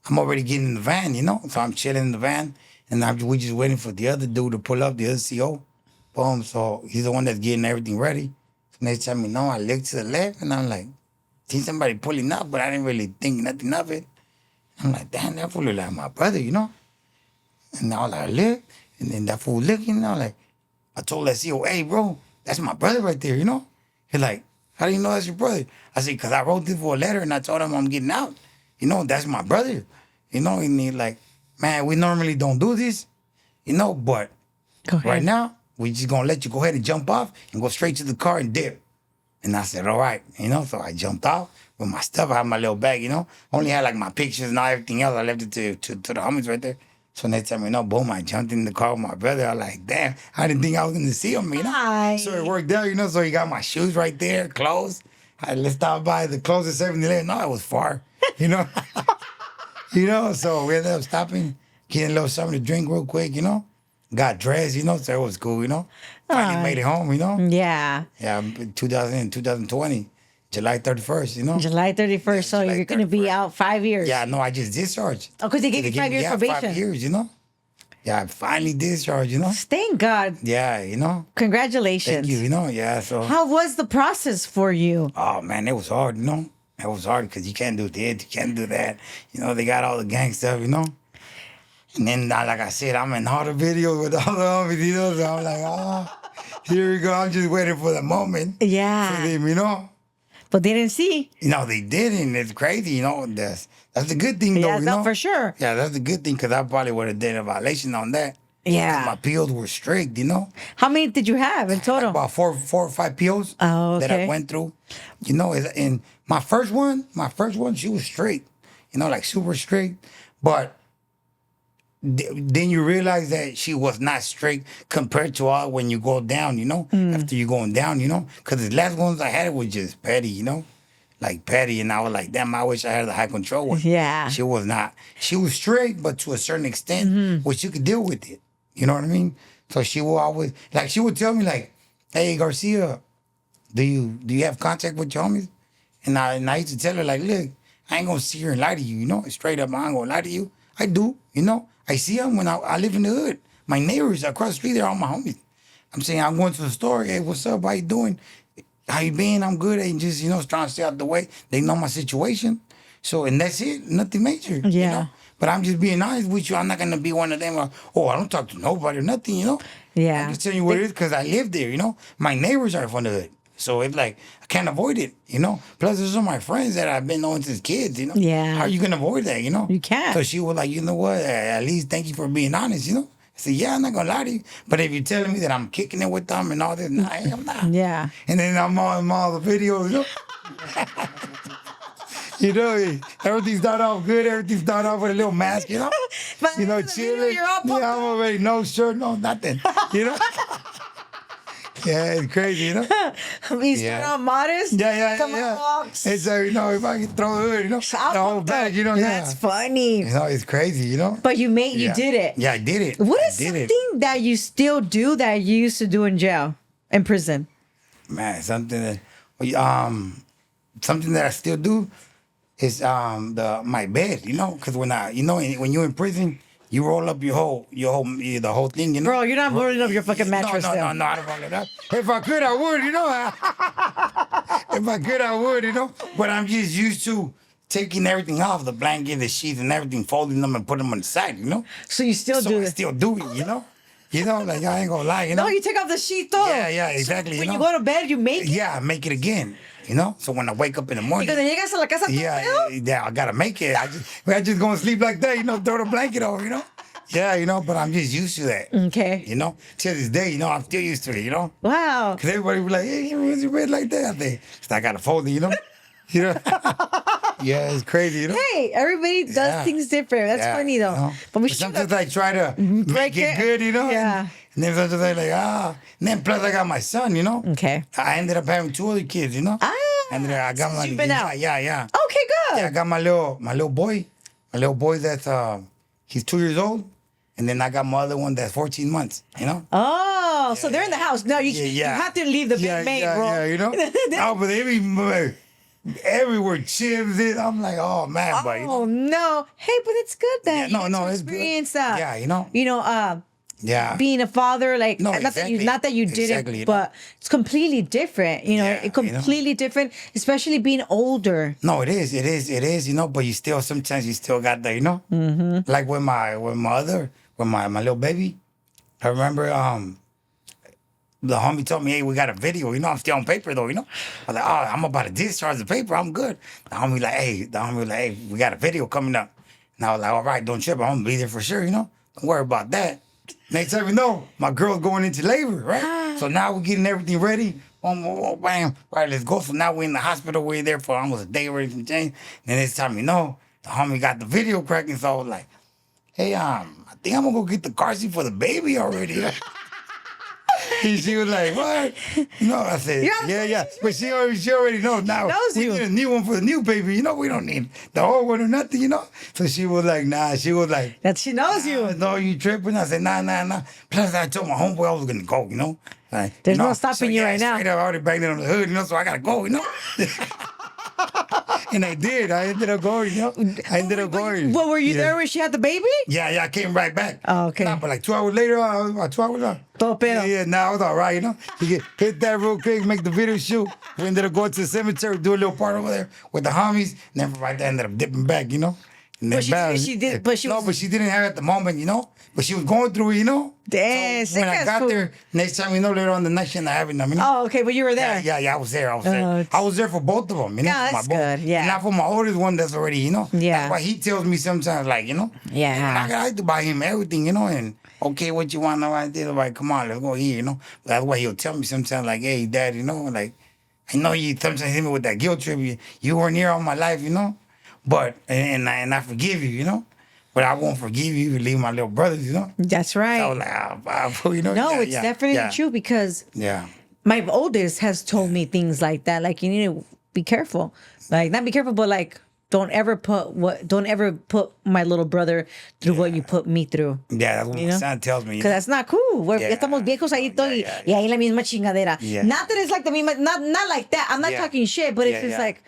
I'm already getting in the van, So I'm chilling in the van, and we just waiting for the other dude to pull up, the other CO. Boom. So he's the one that's getting everything ready. So next time I look to the left, and I'm like, see somebody pulling up, but I didn't really think nothing of it. I'm like, damn, that fool look like my brother, And I was like, look, and then that fool looking, like, I told that CO, hey, bro, that's my brother right there, He's like, how do you know that's your brother? I said, because I wrote this for a letter, and I told him I'm getting out. That's my brother. And he's like, man, we normally don't do this, but right now, we just going to let you go ahead and jump off and go straight to the car and dip. And I said, all right, so I jumped off with my stuff. I had my little bag, Only had like my pictures and everything else. I left it to the homies right there. So next time, boom, I jumped in the car with my brother. I was like, damn, I didn't think I was going to see him, Hi. So it worked out, So he got my shoes right there, clothes. Let's stop by the closest 7-Eleven. No, it was far, So we ended up stopping, getting a little something to drink real quick, Got dressed, so it was cool, Finally made it home, Yeah. Yeah, 2020, July 31st, July 31st. So July you're going to be out 5 years. Yeah, no, I just discharged. Oh, because they gave you 5 years probation. 5 years, Yeah, I finally discharged, Thank God. Yeah, Congratulations. Thank you, yeah, so. How was the process for you? Oh, man, it was hard, It was hard because you can't do this, you can't do that. They got all the gang stuff, And then, like I said, I'm in all the videos with all the homies, So I'm like, here we go. I'm just waiting for the moment. Yeah. For them, But they didn't see. They didn't. It's crazy, That's the good thing, though, Yeah, no, for sure. Yeah, that's the good thing because I probably would have done a violation on that. Yeah. My POs were strict, How many did you have in total? About four or five POs that I went through. And my first one, she was strict, like super strict. But then you realize that she was not strict compared to all when you go down, after you going down, because the last ones I had was just petty, like petty. And I was like, damn, I wish I had the high control one. Yeah. She was not. She was strict, but to a certain extent, which you could deal with it. You know what I mean? So she will always, she would tell me like, hey, Garcia, do you have contact with your homies? And I used to tell her like, look, I ain't gonna sit here and lie to you, straight up, I ain't gonna lie to you. I do, I see them when I live in the hood. My neighbors across the street, they're all my homies. I'm saying, I'm going to the store. Hey, what's up? How you doing? How you been? I'm good. And just, trying to stay out the way. They know my situation. So, and that's it. Nothing major. Yeah. But I'm just being honest with you. I'm not going to be one of them. I don't talk to nobody or nothing, Yeah. I'm just telling you what it is because I live there, My neighbors are from the hood. So it's like, I can't avoid it, Plus, those are my friends that I've been knowing since kids, Yeah. How are you going to avoid that, You can't. So she was like, you know what? At least thank you for being honest, I said, yeah, I'm not going to lie to you. But if you're telling me that I'm kicking it with them and all this, nah, I'm not. Yeah. And then I'm on all the videos, Everything start off good. Everything start off with a little mask, But chilling. you're all pumped I'm already no shirt, no nothing, Yeah, it's crazy, You start out modest. Yeah. Walks. It's if I can throw it, the whole bag, That's funny. It's crazy, But you did it. Yeah, I did it. What is something that you still do that you used to do in jail, in prison? Man, something that I still do is my bed, because when when you're in prison, you roll up the whole thing, Bro, you're not rolling up your fucking mattress. No, I don't roll it up. If I could, I would, If I could, I would, But I'm just used to taking everything off, the blanket, the sheets, and everything, folding them and putting them on the side, So you still so do I it? still do it, like I ain't gonna lie, No, you take off the sheet though. Yeah, exactly. So when you go to bed, you make it? Yeah, I make it again. So when I wake up in the morning, Cuando llegas a la casa, I gotta make it. I just gonna sleep like that, throw the blanket over, Yeah, but I'm just used to that. Okay. Till this day, I'm still used to it, Wow. Because everybody be like, hey, where's your bed like that? I think, I gotta fold it, Yeah, it's crazy, you know? Hey, everybody does Yeah. things different. That's Yeah, funny though. you know? But we But should sometimes I try to make it good, you know? Yeah. And then sometimes I like, And then plus I got my son, you know? Okay. I ended up having 2 other kids, you know? Ah, And then I got since my you've been out. Yeah. Okay, good. Yeah, I got my little boy. My little boy that's he's 2 years old. And then I got my other one that's 14 months, you know? Oh, so they're in the house. No, you have to leave the big maid, bro. Yeah, you know? No, but they be everywhere chips. I'm like, oh man, but you Oh know, no! Hey, but it's good that Yeah, no, you it's good. experience that. Yeah, you know. Yeah. Being a father, like No, not exactly. that you didn't, Exactly, you know. but it's completely different. You know, Yeah, it completely different, especially being older. No, it is, you know, but you still sometimes you still got the, you know? Like with my little baby. I remember the homie told me, hey, we got a video, you know, I'm still on paper though, you know. I was like, oh, I'm about to discharge the paper, I'm good. The homie was like, hey, we got a video coming up. And I was like, all right, don't trip, I'm gonna be there for sure, you know. Don't worry about that. Next time you know, my girl's going into labor, right? So now we're getting everything ready. Boom, bam, right, let's go. So now we're in the hospital, we're there for almost a day ready to change. And next time you know, the homie got the video cracking, so I was like, hey, I think I'm gonna go get the car seat for the baby already. She was like, what? You know, I said, yeah. But she already knows now. We need a new one for the new baby. You know, we don't need the old one or nothing, you know? So she was like, nah. She was like, that she knows you. No, you tripping? I said, nah. Plus, I told my homeboy I was going to go, you know? Like, There's you know? no stopping you right now. Straight up, I already banged it on the hood, you know? So I got to go, you know? And I did. I ended up going, you know? Well, were you there when she had the baby? Yeah, I came right back. Oh, okay. Nah, but like 2 hours later, about 2 hours on. Todo pedo. Yeah, now I was all right, you know? You hit that real quick, make the video shoot. We ended up going to the cemetery, do a little part over there with the homies. And then right there, ended up dipping back, you know? And then But she did, but she was... but she didn't have it at the moment, you know? But she was going through it, you know? Damn, So when I got there, next time, you know, later on the night, she ended up having them, you know? Oh, okay, but you were there. Yeah, I was there. I was there for both of them, you know? Yeah, that's good, yeah. And not for my oldest one that's already, you know? Yeah. That's why he tells me sometimes, like, you know? Yeah. I have to buy him everything, you know? And, okay, what you want? I did, like, come on, let's go here, you know? That's why he'll tell me sometimes, like, hey, Dad, you know, like, I know you sometimes hit me with that guilt trip. You weren't here all my life, you know? But, and I forgive you, you know? But I won't forgive you if you leave my little brothers, you know? That's right. So I was like, you know? No, it's definitely true because my oldest has told me things like that. Like, you need to be careful. Like, not be careful, but like, don't ever put my little brother through what you put me through. Yeah, that's what my son tells me. Because that's not cool. Ya estamos viejos ahí todo y ahí la misma chingadera. Not that it's like the misma, not like that. I'm not talking shit, but it's just like,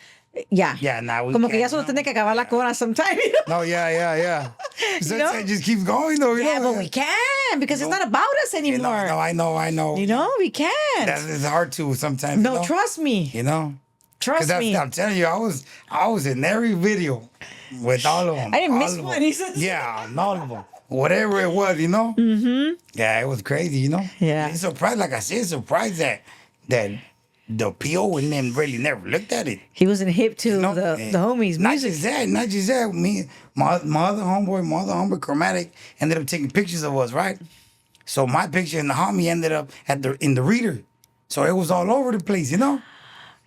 Yeah, now we como que ya solo tiene que acabar la cobra sometime. You know? No, yeah. So know? it just keeps going though, you know? Yeah, but we can because it's not about us anymore. No, I know. You know, we can. It's hard to sometimes. No, you know? trust me. You know? Trust me. I'm telling you, I was in every video with all of them. I didn't miss one. He said, yeah, all of them. Whatever it was, you know? Mm-hmm. Yeah, it was crazy, you know? Yeah. It's surprised, like I said, surprised that the PO and them really never looked at it. He wasn't hip to the homies' music. Not just that. Me, my other homeboy, Chromatic, ended up taking pictures of us, right? So my picture and the homie ended up in the reader. So it was all over the place, you know?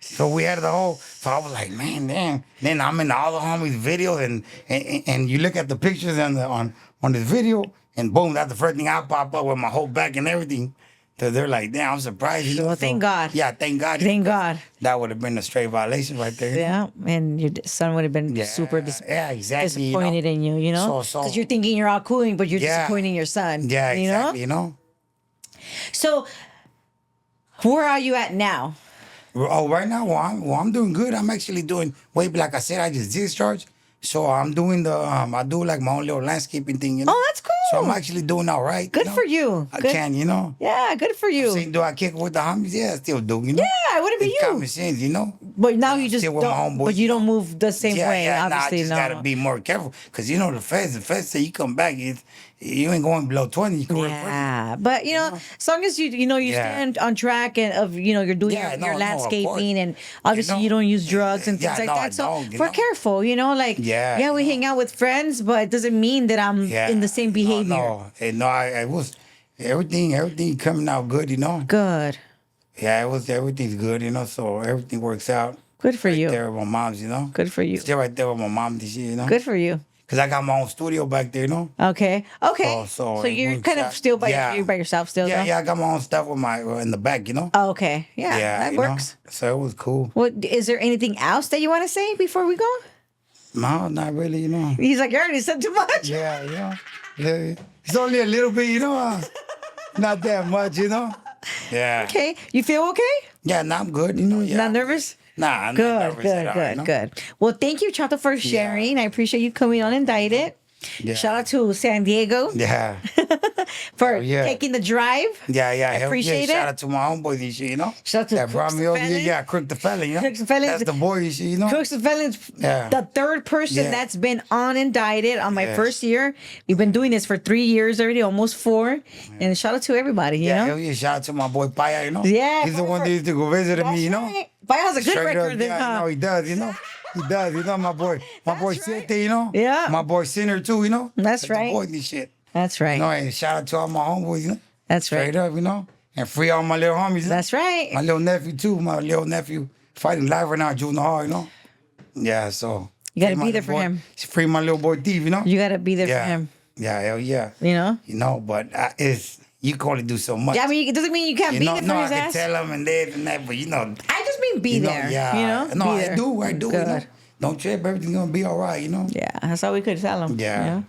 So we had the whole, so I was like, man, damn. Then I'm in all the homies' videos and you look at the pictures on this video and boom, that's the first thing I pop up with my whole back and everything. So they're like, damn, I'm surprised. You know? Well, thank God. Yeah, thank God. Thank God. That would have been a straight violation right there. Yeah, and your son would have been super exactly, disappointed in you, you know? Because you're thinking you're all cool, but you're disappointing your son. Yeah, exactly, you know? So, where are you at now? Oh, right now, I'm doing good. I'm actually doing, like I said, I just discharged. So I'm doing I do like my own little landscaping thing, you know? Oh, that's cool. So I'm actually doing all right. Good for you. I can, you know? Yeah, good for you. Saying, do I kick it with the homies? Yeah, I still do, you know? Yeah, it wouldn't be you. Common sense, you know? But now you just still with my don't, homeboys. but you don't move the same way, obviously. I just gotta be more careful. Because, you know, the feds say you come back, you ain't going below 20. You can yeah, but you know, as long as you stand on track and you're doing your landscaping and obviously you don't use drugs and things like that. So we're careful, you know, like we hang out with friends, but it doesn't mean that I'm in the same behavior. No, I was everything coming out good, you know. Good. Yeah, everything's good, you know. So everything works out. Good for you. There with my mom's, you know. Good for you. Still right there with my mom this year, you know. Good for you. Cause I got my own studio back there, you know. Okay. Okay. So you're it kind of works still out. you're by yourself still. Yeah, though? yeah. I got my own stuff with my in the back, you know. Oh, okay. Yeah. That you works. know? So it was cool. Well, is there anything else that you want to say before we go? No, not really, you know. He's like, you already said too much. Yeah, you know. It's only a little bit, you know. Not that much, you know. Yeah. Okay. You feel okay? Yeah, no, I'm good, you know. Yeah. Not nervous? Nah, I'm Good, not nervous at all, you know? good. Well, thank you, Chato, for sharing. I appreciate you coming on Indicted. Yeah. Shout out to San Diego Yeah. for yeah. taking the drive. Yeah, I hell appreciate yeah. it. Shout out to my homeboys and shit, you know. Shout out to that brought Crooks me the over here. Felon. Yeah, Crook the Felon, you know. Crooks the Felon. That's the boy, you see, you know. Crooks the Felon's Yeah. the third person Yeah. that's been on Indicted on my Yes. first year. We've been doing this for 3 years already, almost 4. And shout out to everybody, you Yeah, know? hell yeah. Shout out to my boy Paya, you know. Yeah, He's the Paya one for- that used to go visit me, you know. Right. But has a good Straight record up, then, yeah, huh? you know, he does, you know. He does, you know, my boy That's Sete, right. you know. Yeah. My boy Sinner too, you know. That's the right. boy this shit. That's right. You know, and shout out to all my homeboys, you know. That's right. Straight up, you know. And free all my little homies. You know? That's right. My little nephew too. My little nephew fighting live right now, junior hard, you know. Yeah, so You gotta free my be there little for boy- him. Free my little boy Steve, you know. You got to be there yeah. for him, Yeah, hell yeah. you know? You know, but you can only do so much. Yeah, I mean, it doesn't mean you can't you be know, there for no, I his can ass. tell him and this and that, but you know, I just mean be you know, there, yeah. you know? No, Be I there. do, you know. Good. Don't trip, everything's gonna be all right, you know. Yeah, that's all we could tell him. Yeah. You know?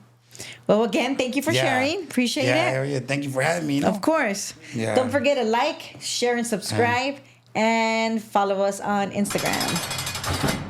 Well, again, thank you for Yeah. sharing. Appreciate Yeah, it. hell yeah. Thank you for having me, you know. Of course. Yeah. Don't forget to like, share, and subscribe, and follow us on Instagram.